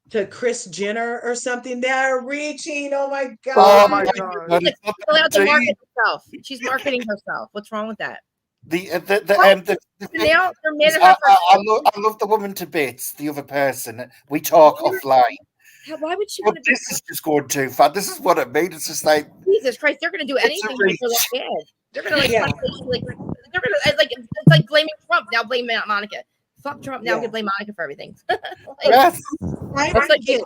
to Kris Jenner or something. They're reaching. Oh my Oh God. my She's god. like, she's allowed to market herself. She's marketing herself. What's wrong with that? The Now they're mad is at her for I love the woman to bits. The other person, we talk offline. why would she But want to be? this is just going too far. This is what it means. It's just like Jesus Christ, they're gonna do it's a anything to make her look reach. bad. They're gonna like, Yeah. like they're gonna like it's like blaming Trump now, blame Monica. Fuck Trump now, Yeah. can blame Monica for everything. Yes. I It's like get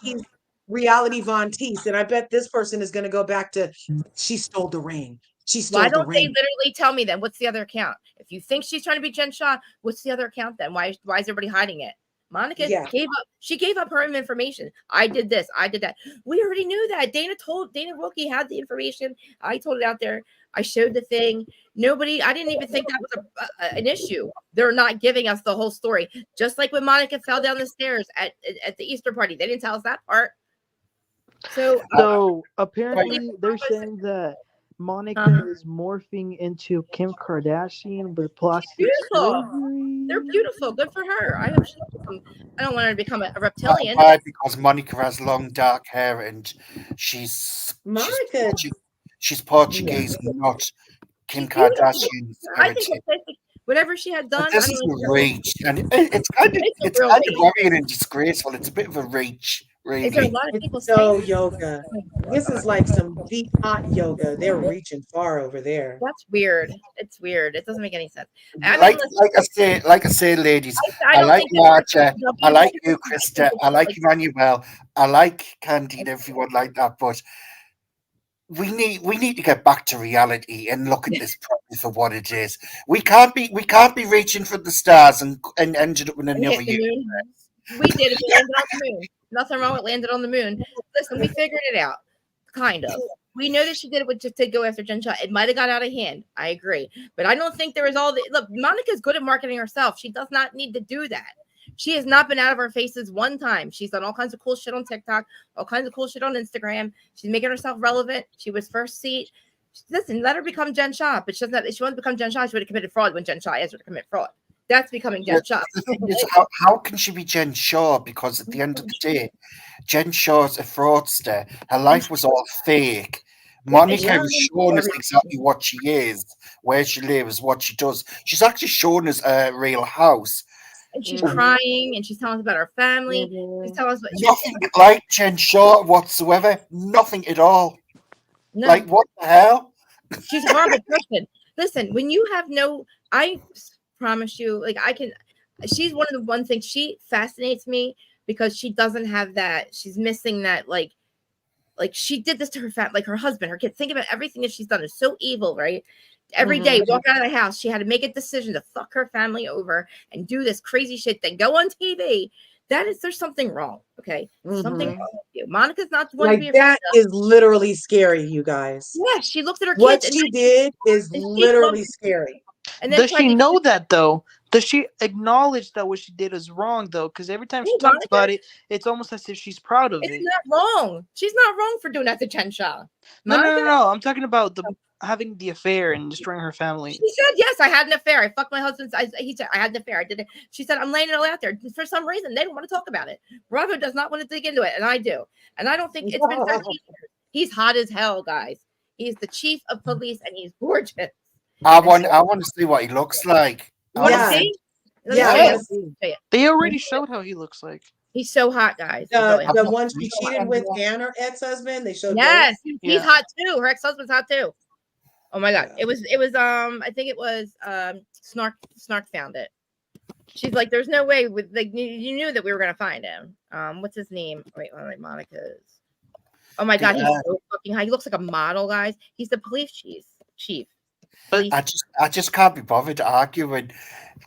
Tease, reality Von Teese, and I bet this person is going to go back to she stole the ring. She stole why the don't they ring. literally tell me then? What's the other account? If you think she's trying to be Jen Shaw, what's the other account then? Why is everybody hiding it? Monica gave up. She gave up her own information. I did this. I did that. We already knew that. Dana Wilkie had the information. I told it out there. I showed the thing. I didn't even think that was an issue. They're not giving us the whole story. Just like when Monica fell down the stairs at the Easter party. They didn't tell us that part. So apparently they're saying that Monica is morphing into Kim Kardashian with plastic surgery. They're beautiful. Good for her. I hope I don't want her to become a reptilian. Why? Because Monica has long dark hair and she's Portuguese, not Kim Kardashian's heritage. Whatever she had done, This is a reach, and it's kind of worrying and disgraceful. It's a bit of a reach, really. Is there a lot of people saying yoga? This is like some deep hot yoga. They're reaching far over there. That's weird. It's weird. It doesn't make any sense. Like I say, ladies, I like Marcia, I like you, Krista, I like Emmanuel, I like Candy and everyone like that, but we need to get back to reality and look at this properly for what it is. We can't be reaching for the stars and ended up in another universe. We did it. We landed on the moon. Nothing wrong with landed on the moon. Listen, we figured it out. Kind of. We know that she did it just to go after Jen Shaw. It might have got out of hand. I agree. But I don't think there was look, Monica's good at marketing herself. She does not need to do that. She has not been out of her faces one time. She's done all kinds of cool shit on TikTok, all kinds of cool shit on Instagram. She's making herself relevant. She was first seat. Listen, let her become Jen Shaw. But she doesn't. If she wanted to become Jen Shaw, she would have committed fraud when Jen Shaw asked her to commit fraud. That's becoming Jen Shaw. How can she be Jen Shaw? Because at the end of the day, Jen Shaw's a fraudster. Her life was all fake. Monica has shown us exactly what she is, where she lives, what she does. She's actually shown us a real house. And she's crying, and she's telling us about her family. She's telling us nothing like Jen Shaw whatsoever. Nothing at all. No. Like, what the hell? She's a horrible person. Listen, when you have I promise you, like she's one of the one things she fascinates me because she doesn't have that. She's missing that, like she did this to her like her husband, her kids. Think about everything that she's done. It's so evil, right? Every day, walk out of the house, she had to make a decision to fuck her family over and do this crazy shit, then go on TV. There's something wrong, okay? Something wrong with you. Monica's not the one to be that is literally scary, you guys. Yeah, she looked at her kids. What she did is literally scary. And does she know that though? Does she acknowledge that what she did is wrong though? Because every time she talks about it, it's almost as if she's proud of it. It's not wrong. She's not wrong for doing that to Jen Shaw. No. I'm talking about having the affair and destroying her family. She said, yes, I had an affair. I fucked my husband. He said, I had an affair. I did it. She said, I'm laying it all out there. For some reason, they don't want to talk about it. Bravo does not want to dig into it, and I do. And I don't think it's been 13 years. He's hot as hell, guys. He's the chief of police, and he's gorgeous. I want to see what he looks like. Yeah. They already showed how he looks like. He's so hot, guys. The one she cheated with and her ex-husband, they showed. Yes, he's hot too. Her ex-husband's hot too. Oh my god. It was I think it was Snark found it. She's like, there's no way with like you knew that we were gonna find him. What's his name? Wait, Monica's. Oh my god, he's so fucking high. He looks like a model, guys. He's the police chief. I just can't be bothered arguing,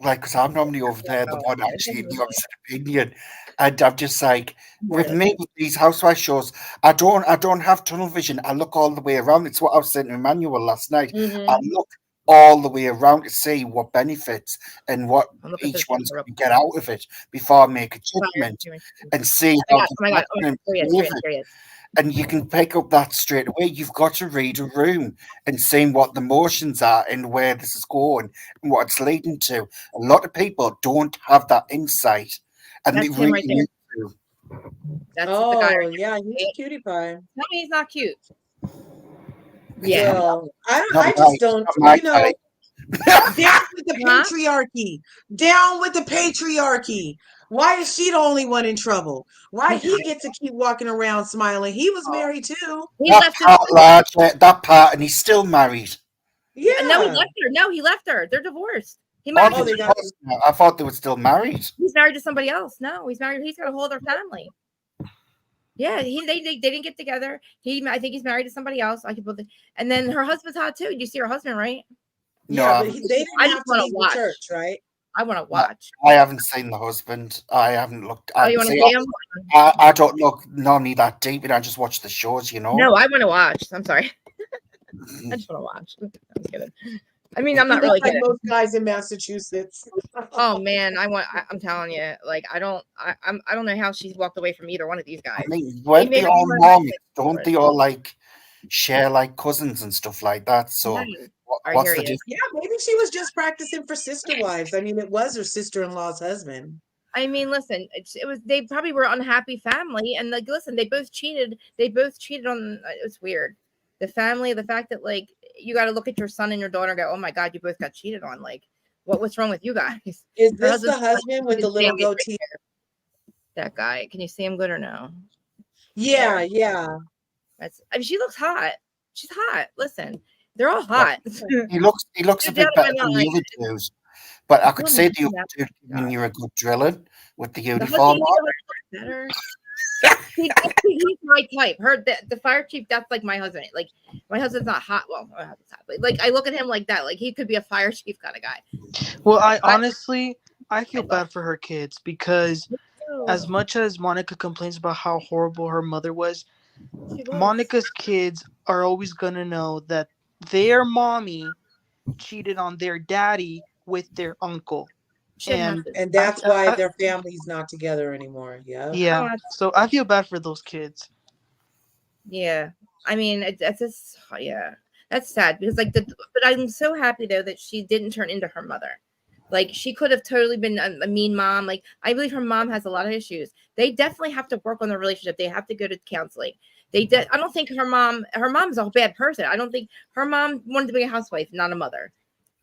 like, because I'm normally over there, the one actually in the opposite opinion, and I'm just like, with me with these housewife shows, I don't have tunnel vision. I look all the way around. It's what I was saying to Emmanuel last night. I look all the way around to see what benefits and what I'm looking for each the one's picture. going to get out of it before I make a Fire judgment extinguisher. and see Oh how my god! Oh my god! they're Here he is! Here he is! and you can pick up that straight away. You've got to read a room and seeing what the motions are and where this is going and what it's leading to. A lot of people don't have that insight, and they That's him really right there. need to. That's the guy. Right yeah, he's a cutie pie. Tell me he's not cute. Yeah, Well, not I my, just don't, not my type. down with the Huh? patriarchy. Down with the patriarchy. Why is she the only one in trouble? Why he get to keep walking around smiling? He was married too. He That left his. part large, that part, and he's still married. Yeah. No, he left her. No, he left her. They're divorced. He Oh, married. Oh, they they got divorced now. I thought they were still married. He's married to somebody else. No, he's married. He's got a whole other family. Yeah, they didn't get together. I think he's married to somebody else. I could believe. And then her husband's hot too. You see her husband, right? No, yeah, I but haven't, they didn't I have just to want to leave the watch. church, right? I want to watch. I haven't seen the husband. I haven't looked. Oh, you want to See, see him? I don't look normally that deep, and I just watch the shows, you know. No, I want to watch. I'm sorry. I just want to watch. I'm just kidding. I mean, I'm not really like kidding. most guys in Massachusetts. Oh man, I'm telling you, like I don't know how she's walked away from either one of these guys. I mean, weren't made they her all be Mormons? more Don't they all like share like cousins and stuff like that? So All right, what's here the he is. difference? Yeah, maybe she was just practicing for sister wives. I mean, it was her sister-in-law's husband. I mean, listen, it was they probably were unhappy family, and like, listen, they both cheated. They both cheated on. It's weird. The family, the fact that like you got to look at your son and your daughter and go, oh my god, you both got cheated on. Like, what's wrong with you guys? Is Her this the husband's husband with the little family's right goatee? there. That guy, can you see him good or no? Yeah, yeah. I mean, she looks hot. She's hot. Listen, they're all hot. He looks a They're bit down better my than line. the other dudes, but I could Well, see the yeah, other dude giving you a good drilling with the The uniform husband, on. better. He's my type. The fire chief. That's like my husband. Like my husband's not hot. Well, my husband's hot, but like I look at him like that. Like he could be a fire chief kind of guy. Well, I feel bad for her kids because Oh, as much as Monica complains about how horrible her mother was, she was. Monica's kids are always gonna know that their mommy cheated on their daddy with their uncle. Shouldn't have And to. And that's why I- their family's not together anymore. Yeah. yeah, so I feel bad for those kids. Yeah, I mean that's just yeah, that's sad because like but I'm so happy though that she didn't turn into her mother. Like she could have totally been a mean mom. Like I believe her mom has a lot of issues. They definitely have to work on their relationship. They have to go to counseling. I don't think her mom's a bad person. I don't think her mom wanted to be a housewife, not a mother.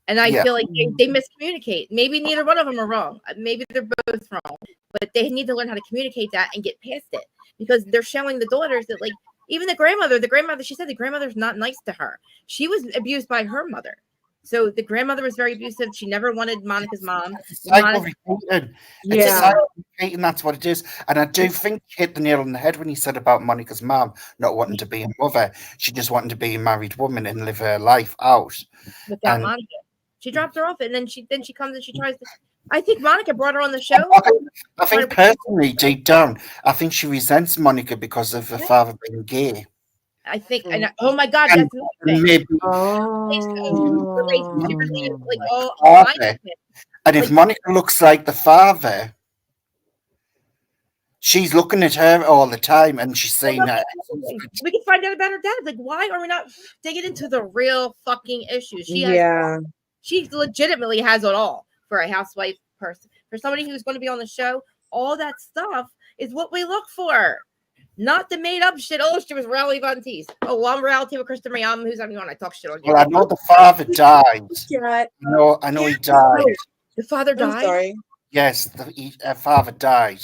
And I feel like they miscommunicate. Maybe neither one of them are wrong. Maybe they're both wrong, but they need to learn how to communicate that and get past it because they're showing the daughters that like even the grandmother, she said the grandmother's not nice to her. She was abused by her mother. So the grandmother was very abusive. She never wanted Monica's mom. Cycle repeating. It's a Yeah. cycle repeating, that's what it is. And I do think he hit the nail on the head when he said about Monica's mom not wanting to be a mother. She just wanting to be a married woman and live her life out. Without Monica. She dropped her off and then she comes and she tries to I think Monica brought her on the show. I think personally, deep down, I think she resents Monica because of her father being gay. I think, and oh my God, And that's another maybe and if Monica looks like the father, she's looking at her all the time and she's saying that. We can find out about her dad. Like, why are we not digging into the real fucking issues? She legitimately has it all for a housewife person. For somebody who's going to be on the show, all that stuff is what we look for. Not the made up shit. Oh, she was reality on Tease. Oh, well, I'm reality with Kristen Mayam. Who's having on? I talk shit on you. Well, I know the father died. I know he died. The father died? I'm sorry. Yes, her father died.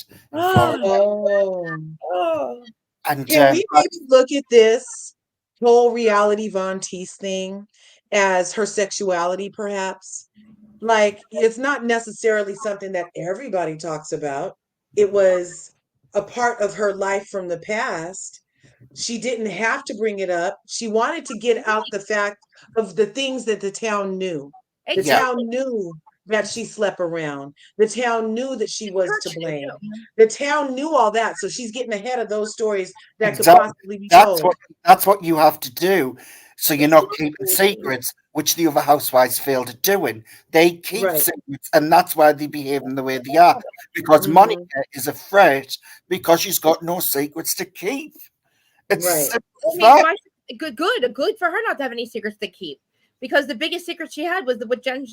And can we maybe look at this whole reality Von Teese thing as her sexuality, perhaps? Like, it's not necessarily something that everybody talks about. It was a part of her life from the past. She didn't have to bring it up. She wanted to get out the fact of the things that the town knew. The town knew that she slept around. The town knew that she was to blame. The town knew all that. So she's getting ahead of those stories that could possibly be told. That's what you have to do. So you're not keeping secrets, which the other housewives failed at doing. They keep secrets, and that's why they behave in the way they are. Because Monica is a threat because she's got no secrets to keep. It's simple as that. Good for her not to have any secrets to keep. Because the biggest secret she had was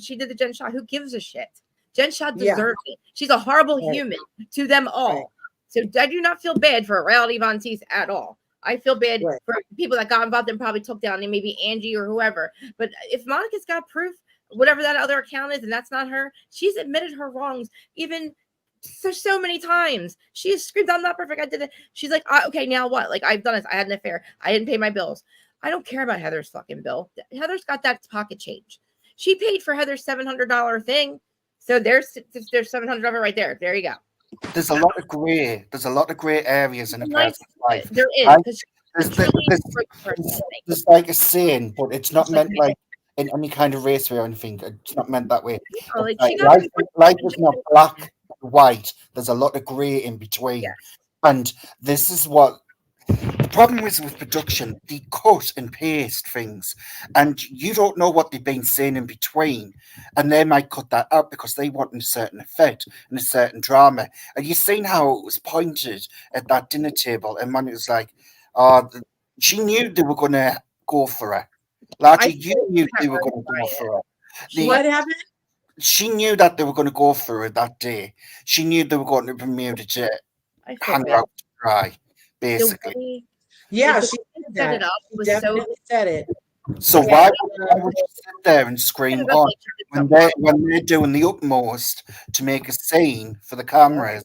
she did the Jen Shah. Who gives a shit? Jen Shah deserves it. She's a horrible human to them all. So I do not feel bad for Reality Von Teese at all. I feel bad for people that got involved and probably took down, and maybe Angie or whoever. But if Monica's got proof, whatever that other account is, and that's not her, she's admitted her wrongs even so many times. She has screamed, "I'm not perfect. I did it." She's like, "Okay, now what? Like, I've done this. I had an affair. I didn't pay my bills. I don't care about Heather's fucking bill. Heather's got that pocket change. She paid for Heather's $700 thing. So there's $700 of it right there. There you go." There's a lot of grey. There's a lot of grey areas in a person's life. There is. There's like a saying, but it's not meant like in any kind of race way or anything. It's not meant that way. Life is not black and white. There's a lot of grey in between. And this is what the problem is with production. They cut and paste things, and you don't know what they've been saying in between, and they might cut that out because they want a certain effect and a certain drama. And you've seen how it was pointed at that dinner table, and when it was like, she knew they were going to go for her. Largely, you knew they were going to go for her. What happened? She knew that they were going to go for her that day. She knew they were going to Bermuda to hang out to dry. Basically, she set it up. She definitely said it. So why would you sit there and scream on when they're doing the utmost to make a scene for the cameras?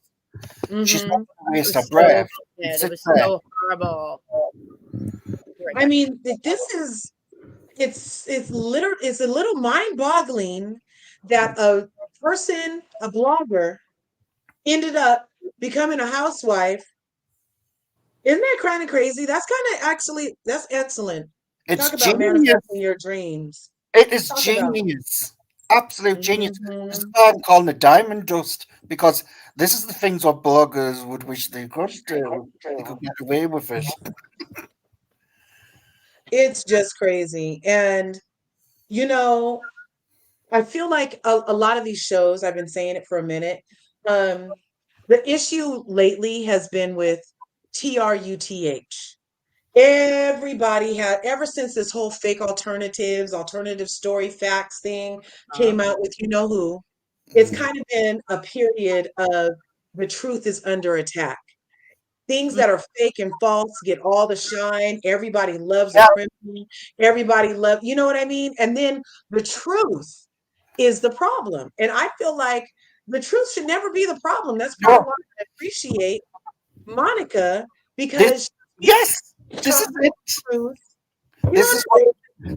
She's not going to waste her breath. It was so horrible. I mean, it's a little mind-boggling that a blogger, ended up becoming a housewife. Isn't that kind of crazy? That's excellent. It's Talk about manifesting your dreams. It is genius. Absolute genius. This is why I'm calling it diamond dust, because this is the things what bloggers would wish they could do. They could get away with it. It's just crazy. And, I feel like a lot of these shows, I've been saying it for a minute, the issue lately has been with TRUTH. Everybody had, ever since this whole fake alternative story facts thing came out with who, it's kind of been a period of the truth is under attack. Things that are fake and false get all the shine. Everybody loves a criminal. Everybody loves, you know what I mean? And then the truth is the problem. And I feel like the truth should never be the problem. That's why I appreciate Monica, because this is it.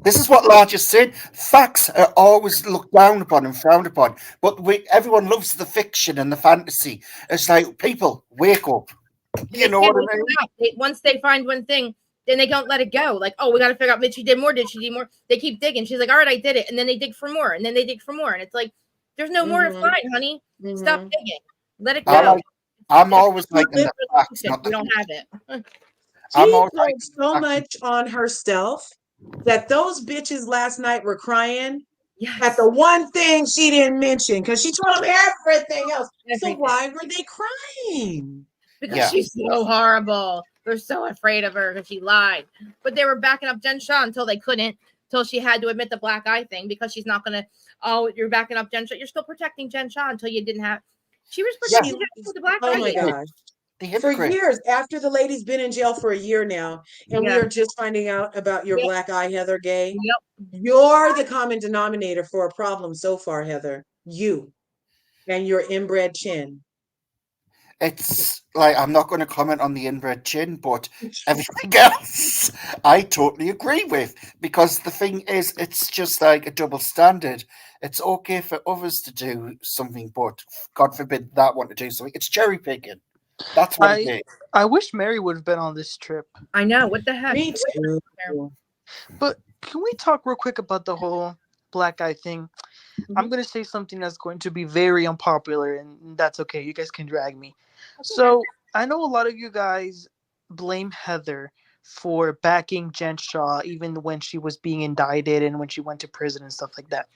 This is what Lar just said. Facts are always looked down upon and frowned upon, but everyone loves the fiction and the fantasy. It's like, people, wake up. You know what I mean? Once they find one thing, then they don't let it go. Like, we got to figure out, did she do more? They keep digging. She's like, all right, I did it. And then they dig for more. And then they dig for more. And it's like, there's no more to find, honey. Stop digging. Let it go. I'm always like, we don't have it. She put so much on herself that those bitches last night were crying at the one thing she didn't mention, because she told them everything else. So why were they crying? Because she's so horrible. They're so afraid of her because she lied. But they were backing up Jen Shah until they couldn't, until she had to admit the black eye thing, because she's not going to, you're backing up Jen Shah. You're still protecting Jen Shah until you didn't have. She was protecting the black eye. Oh my gosh. For years, after the lady's been in jail for a year now, and we are just finding out about your black eye, Heather Gay. You're the common denominator for a problem so far, Heather. You and your inbred chin. It's like, I'm not going to comment on the inbred chin, but everything else I totally agree with, because the thing is, it's just like a double standard. It's okay for others to do something, but God forbid that one to do something. It's cherry picking. That's what it is. I wish Mary would have been on this trip. I know. What the heck? Me too. But can we talk real quick about the whole black eye thing? I'm going to say something that's going to be very unpopular, and that's okay. You guys can drag me. So I know a lot of you guys blame Heather for backing Jen Shaw, even when she was being indicted and when she went to prison and stuff like that.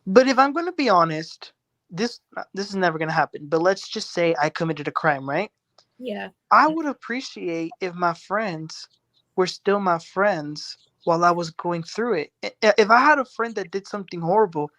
But if I'm going to be honest, this is never going to happen. But let's just say I committed a crime, right? Yeah. I would appreciate if my friends were still my friends while I was going through it. If I had a friend that did something horrible,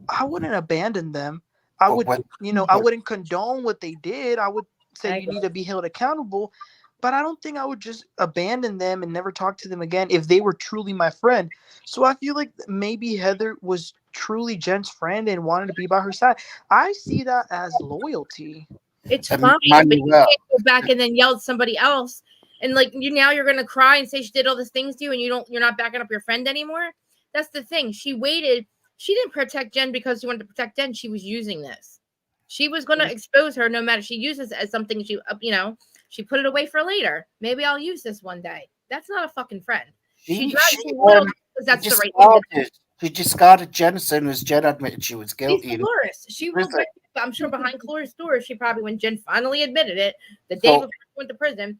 I wouldn't abandon them. I would, I wouldn't condone what they did. I would say you need to be held accountable. But I don't think I would just abandon them and never talk to them again if they were truly my friend. So I feel like maybe Heather was truly Jen's friend and wanted to be by her side. I see that as loyalty. It's fine, but you can't go back and then yell at somebody else. And like you're gonna cry and say she did all these things to you, and you're not backing up your friend anymore. That's the thing. She waited. She didn't protect Jen because she wanted to protect Jen. She was using this. She was gonna expose her no matter. She uses it as something she put it away for later. Maybe I'll use this one day. That's not a fucking friend. She because that's the right thing to do. She discarded Jen as soon as Jen admitted she was guilty. She's Dolores. She will. I'm sure behind closed doors, she probably, when Jen finally admitted it, the day before she went to prison,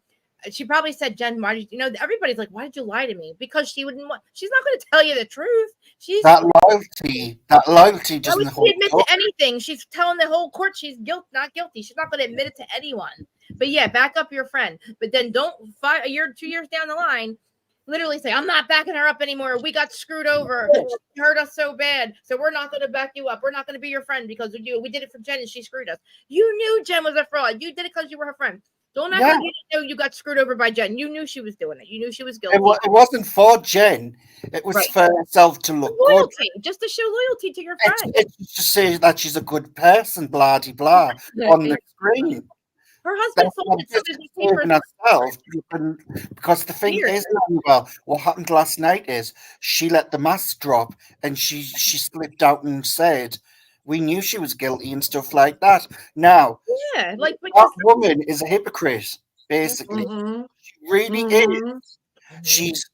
she probably said, "Jen, why did everybody's like, why did you lie to me?" Because she wouldn't want. She's not going to tell you the truth. That loyalty doesn't hold. She admit to anything. She's telling the whole court she's not guilty. She's not going to admit it to anyone. But yeah, back up your friend. But then don't 2 years down the line, literally say, "I'm not backing her up anymore. We got screwed over. She hurt us so bad. So we're not going to back you up. We're not going to be your friend because we did it for Jen and she screwed us." You knew Jen was a fraud. You did it because you were her friend. Don't act like you didn't know you got screwed over by Jen. You knew she was doing it. You knew she was guilty. It wasn't for Jen. It was for herself to look loyalty, good. Just to show loyalty to your friend. It's to say that she's a good person, blah, de, blah, on the screen. Her husband folded so that he because the thing is, what happened last night is she let the mask drop and she slipped out and said, "We knew she was guilty," and stuff like that. Now, that woman is a hypocrite, basically. She really is.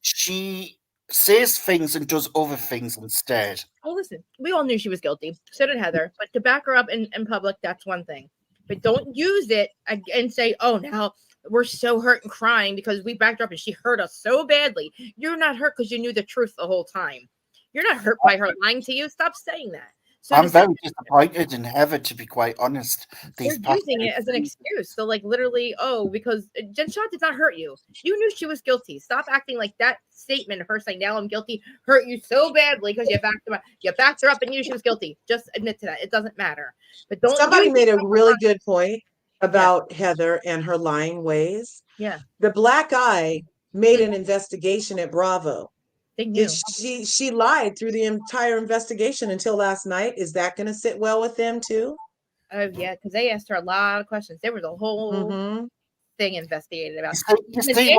She says things and does other things instead. Oh, listen, we all knew she was guilty. So did Heather. But to back her up in public, that's one thing. But don't use it and say, "Oh, now we're so hurt and crying because we backed her up and she hurt us so badly." You're not hurt because you knew the truth the whole time. You're not hurt by her lying to you. Stop saying that. So I'm very disappointed in Heather, to be quite honest. They're using it as an excuse. So, like, literally, because Jen Shaw did not hurt you. You knew she was guilty. Stop acting like that statement of her saying, "Now I'm guilty," hurt you so badly because you backed her up and you knew she was guilty. Just admit to that. It doesn't matter. But don't. Somebody made a really good point about Heather and her lying ways. Yeah. The Black Eye made an investigation at Bravo. They knew. She lied through the entire investigation until last night. Is that going to sit well with them too? Oh yeah, because they asked her a lot of questions. There was a whole thing investigated about. You see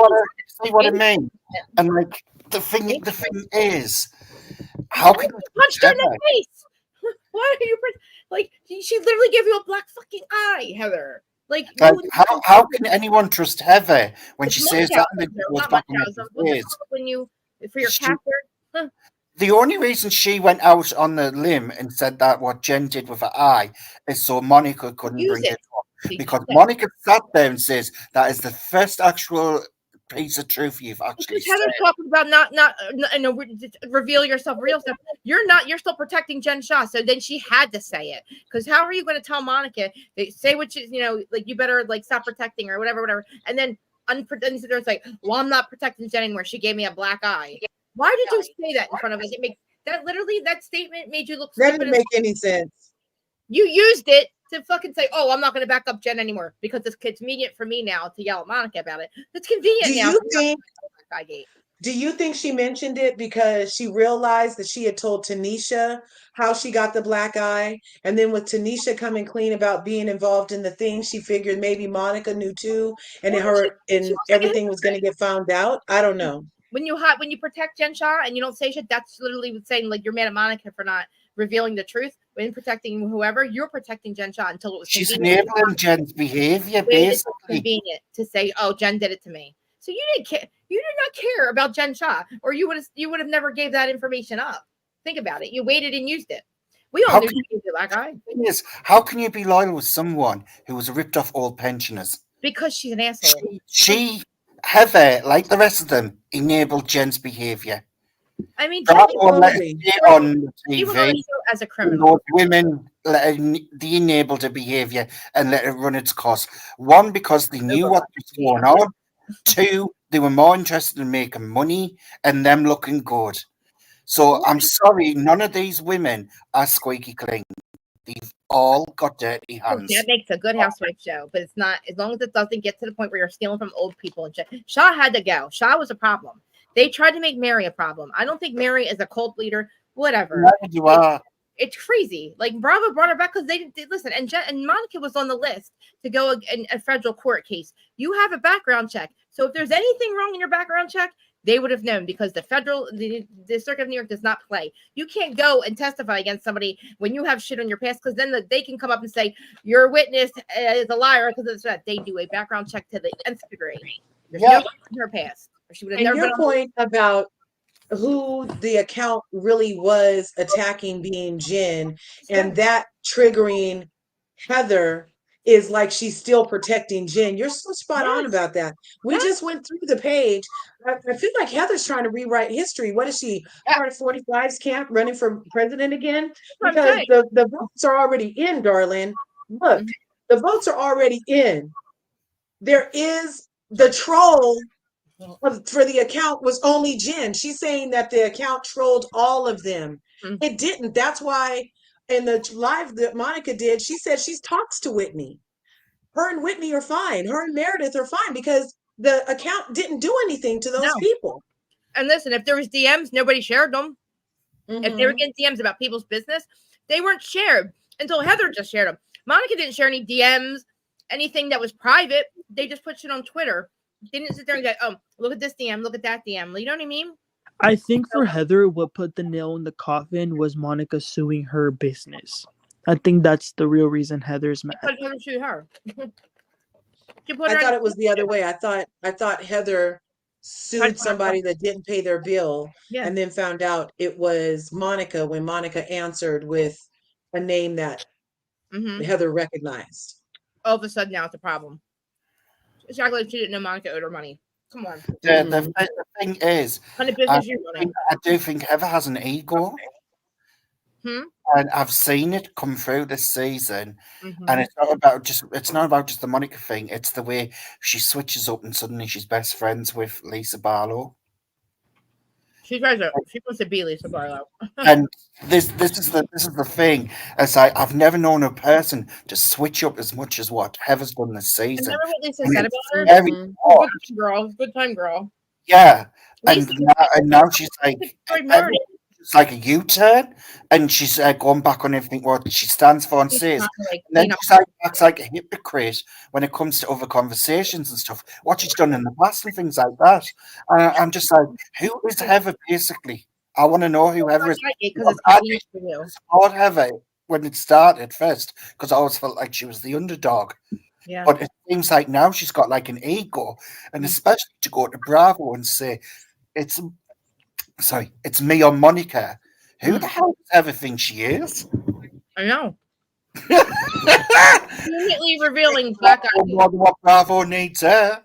what I mean? And like the thing is, how can you punch her in the face? Why are you like? She literally gave you a black fucking eye, Heather. Like how can anyone trust Heather when she says that? When you. For your captor? The only reason she went out on the limb and said that what Jen did with her eye is so Monica couldn't bring it up. Because Monica sat there and says that is the first actual piece of truth you've actually said. Heather's talking about not reveal yourself, real stuff. You're still protecting Jen Shaw. So then she had to say it. Because how are you going to tell Monica, say what like you better like stop protecting her or whatever. And then it's like, "Well, I'm not protecting Jen anymore. She gave me a black eye." Why did you say that in front of us? It makes that statement made you look stupid. That didn't make any sense. You used it to fucking say, "Oh, I'm not going to back up Jen anymore because it's convenient for me now to yell at Monica about it." It's convenient now. Do you think she mentioned it because she realized that she had told Tanisha how she got the black eye? And then with Tanisha coming clean about being involved in the thing, she figured maybe Monica knew too, and everything was going to get found out. I don't know. When you protect Jen Shaw and you don't say shit, that's literally saying like you're mad at Monica for not revealing the truth. When protecting whoever, you're protecting Jen Shaw until it was she's enabling Jen's behavior, basically. Convenient to say, "Oh, Jen did it to me." So you didn't care. You did not care about Jen Shaw, or you would have never gave that information up. Think about it. You waited and used it. We all knew she was a black guy. Yes. How can you be loyal with someone who was ripped off old pensioners? Because she's an asshole. She Heather, like the rest of them, enabled Jen's behaviour. I mean, Bravo let her stay on she was on TV. the show as a criminal. Those women they enabled her behaviour and let it run its course. One, because they knew what was going on. Two, they were more interested in making money and them looking good. So I'm sorry, none of these women are squeaky clean. They've all got dirty hands. That makes a good housewife show, but it's not, as long as it doesn't get to the point where you're stealing from old people. And Shaw had to go. Shaw was a problem. They tried to make Mary a problem. I don't think Mary is a cult leader. Whatever. You are. It's crazy. Like Bravo brought her back because they listen. And Monica was on the list to go in a federal court case. You have a background check. So if there's anything wrong in your background check, they would have known, because the Circuit of New York does not play. You can't go and testify against somebody when you have shit on your past, because then they can come up and say your witness is a liar because of that. They do a background check to the nth degree. There's no in her past. She would have never. And your point about who the account really was attacking being Jen, and that triggering Heather is like she's still protecting Jen. You're so spot on about that. We just went through the page. I feel like Heather's trying to rewrite history. What is she, part of 45's camp, running for president again? Because the votes are already in, darling. Look, the votes are already in. There is the troll for the account was only Jen. She's saying that the account trolled all of them. It didn't. That's why in the live that Monica did, she said she talks to Whitney. Her and Whitney are fine. Her and Meredith are fine because the account didn't do anything to those people. And listen, if there was DMs, nobody shared them. If they were getting DMs about people's business, they weren't shared until Heather just shared them. Monica didn't share any DMs, anything that was private. They just put shit on Twitter. They didn't sit there and go, oh, look at this DM, look at that DM. You know what I mean? I think for Heather, what put the nail in the coffin was Monica suing her business. I think that's the real reason Heather's mad. I thought sue her. I thought it was the other way. I thought Heather sued somebody that didn't pay their bill, and then found out it was Monica when Monica answered with a name that Heather recognized. All of a sudden, now it's a problem. It's not like she didn't know Monica owed her money. Come on. The thing is, I do think Heather has an ego. And I've seen it come through this season, and it's not about just the Monica thing. It's the way she switches up and suddenly she's best friends with Lisa Barlow. She wants to be Lisa Barlow. And this is the thing. It's like I've never known a person to switch up as much as what Heather's done this season. Remember what Lisa said about her? Good time, girl. Yeah, and now she's like. It's like a U-turn, and she's going back on everything what she stands for and says. And then she acts like a hypocrite when it comes to other conversations and stuff. What she's done in the past and things like that. And I'm just like, who is Heather? Basically, I want to know who Heather is. I support Heather when it started first because I always felt like she was the underdog. Yeah. But it seems like now she's got like an ego, and especially to go to Bravo and say it's me or Monica. Who the hell does Heather think she is? I know. Immediately revealing black eye. What Bravo needs her.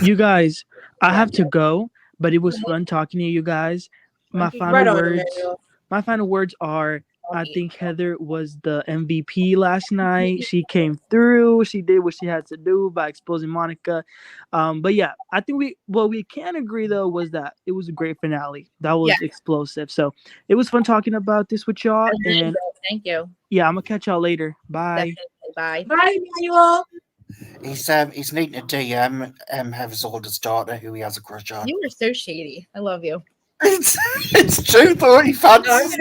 You guys, I have to go, but it was fun talking to you guys. My final words are I think Heather was the MVP last night. She came through. She did what she had to do by exposing Monica. But yeah, I think what we can agree though was that it was a great finale. That was explosive. So it was fun talking about this with y'all. And thank you. Yeah, I'm gonna catch y'all later. Bye. Bye. Bye, Manuel. He's needing to DM Heather's oldest daughter who he has a crush on. You are so shady. I love you. It's true though. He fancies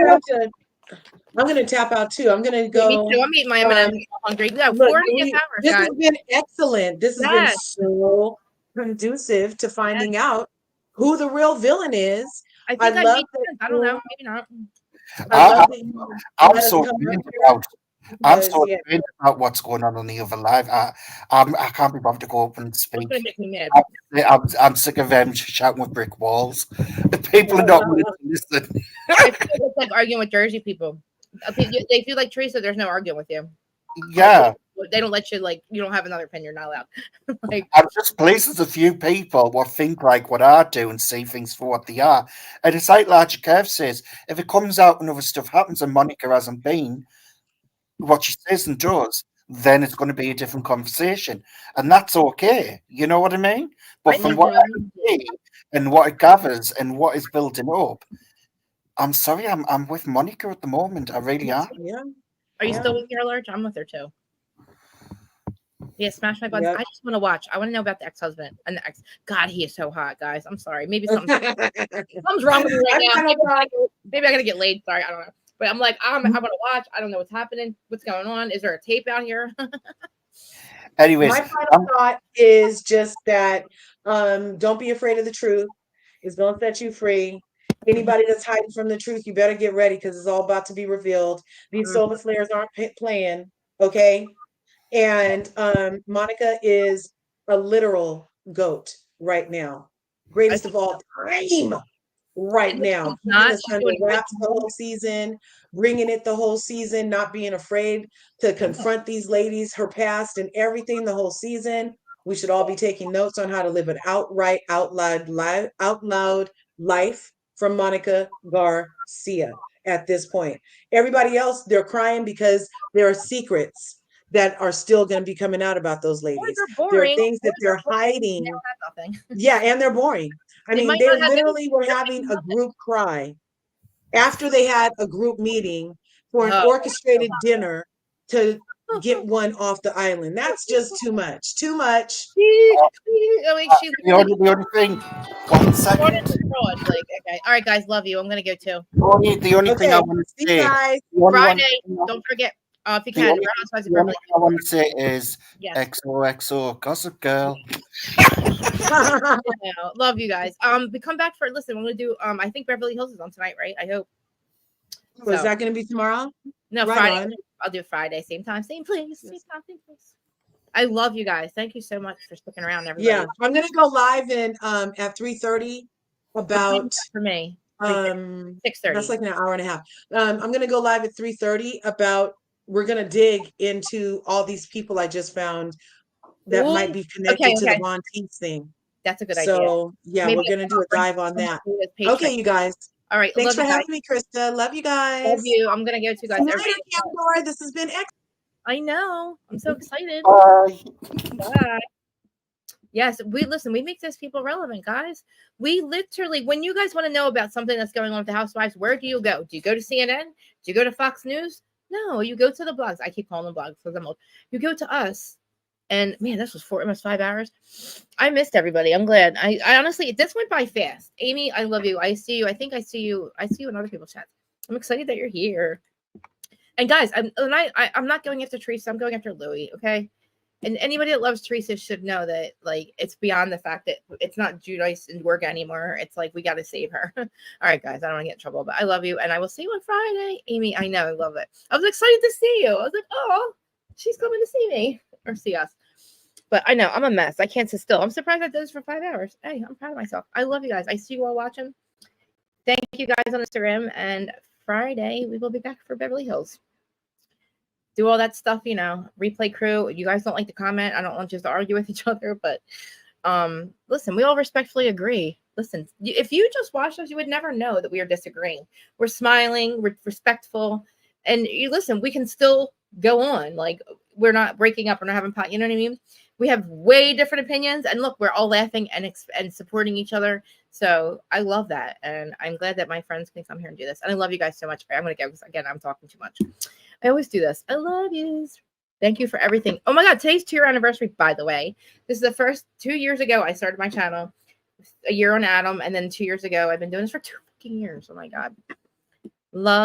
I'm going to tap out too. I'm going to go. Me too. I'm eating my M&M's. I'm hungry. Yeah, look, 4.5 hours. This has been excellent. This has been so conducive to finding out who the real villain is. I think I love that. I don't know. Maybe not. I'm so convinced about what's going on the other live. I can't be bothered to go up and speak. I'm sick of them shouting with brick walls. People are not willing to listen. I feel it's like arguing with Jersey people. They feel like Teresa. There's no arguing with you. Yeah, They don't let you, like, you don't have another opinion. You're not allowed. Like, I'm just pleased there's a few people what think like what I do and see things for what they are. And it's like LRGA Curves says, if it comes out and other stuff happens and Monica hasn't been what she says and does, then it's going to be a different conversation. And that's okay. You know what I mean? But I from think what I can see and what it gathers and what is building up, I'm sorry, I'm with Monica at the moment. I really am. Yeah. Are you still with your Large? I'm with her too. Yeah, smash my buttons. Yep. I just want to watch. I want to know about the ex-husband and the ex. God, he is so hot, guys. I'm sorry. Maybe something's wrong with me right now. Maybe I gotta get laid. Sorry, I don't know. But I'm like, I want to watch. I don't know what's happening. What's going on? Is there a tape out here? Anyways, my final thought is just that don't be afraid of the truth. It's gonna set you free. Anybody that's hiding from the truth, you better get ready because it's all about to be revealed. These solar flares aren't playing, okay? And Monica is a literal goat right now, greatest of all time right now. Keeping us under wraps the whole season, bringing it the whole season, not being afraid to confront these ladies, her past and everything the whole season. We should all be taking notes on how to live an outright, out loud life from Monica Garcia at this point. Everybody else, they're crying because there are secrets that are still going to be coming out about those ladies. There are things that they're hiding. Yeah, and they're boring. I mean, they literally were having a group cry after they had a group meeting for an orchestrated dinner to get one off the island. That's just too much. Too much. The only thing, 1 second. Like, okay. All right, guys, love you. I'm gonna go too. The only thing I want to say, Friday, don't forget, if you can, the only thing I want to say is XOXO Gossip Girl. Love you guys. We come back for listen. I'm gonna do. I think Beverly Hills is on tonight, right? I hope. Was that going to be tomorrow? No, Friday. I'll do Friday, same time, same place, same time, same place. I love you guys. Thank you so much for sticking around, everybody. Yeah, I'm gonna go live in at 3:30 about for me. 6:30. That's like an hour and a half. I'm gonna go live at 3:30 about we're gonna dig into all these people I just found that might be connected to the Von Tease thing. That's a good idea. So yeah, we're gonna do a dive on that. Okay, you guys. All right. Thanks for having me, Krista. Love you guys. Love you. I'm gonna go to guys. This has been excellent. I know. I'm so excited. Bye. Bye. Yes, we make those people relevant, guys. We literally, when you guys want to know about something that's going on with the housewives, where do you go? Do you go to CNN? Do you go to Fox News? No, you go to the blogs. I keep calling them blogs because I'm old. You go to us. And man, this was almost 5 hours. I missed everybody. I'm glad. I honestly, this went by fast. Amy, I love you. I see you. I think I see you. I see you in other people's chats. I'm excited that you're here. And guys, I'm not going after Teresa. I'm going after Louie. Okay. And anybody that loves Teresa should know that, like, it's beyond the fact that it's not Judice and work anymore. It's like, we got to save her. All right, guys, I don't want to get in trouble, but I love you. And I will see you on Friday. Amy, I know. I love it. I was excited to see you. I was like, oh, she's coming to see me or see us. But I know I'm a mess. I can't sit still. I'm surprised I did this for 5 hours. Hey, I'm proud of myself. I love you guys. I see you all watching. Thank you guys on Instagram. And Friday, we will be back for Beverly Hills. Do all that stuff, replay crew. You guys don't like to comment. I don't want you to argue with each other, but listen, we all respectfully agree. Listen, if you just watched us, you would never know that we are disagreeing. We're smiling, we're respectful, and you listen, we can still go on. Like, we're not breaking up, we're not having pot, you know what I mean? We have way different opinions, and look, we're all laughing and supporting each other. So I love that, and I'm glad that my friends can come here and do this. And I love you guys so much. I'm gonna go because again, I'm talking too much. I always do this. I love you. Thank you for everything. Oh my God, today's 2-year anniversary, by the way. This is the first 2 years ago I started my channel. A year on Adam, and then 2 years ago I've been doing this for 2 fucking years. Oh my God. Love.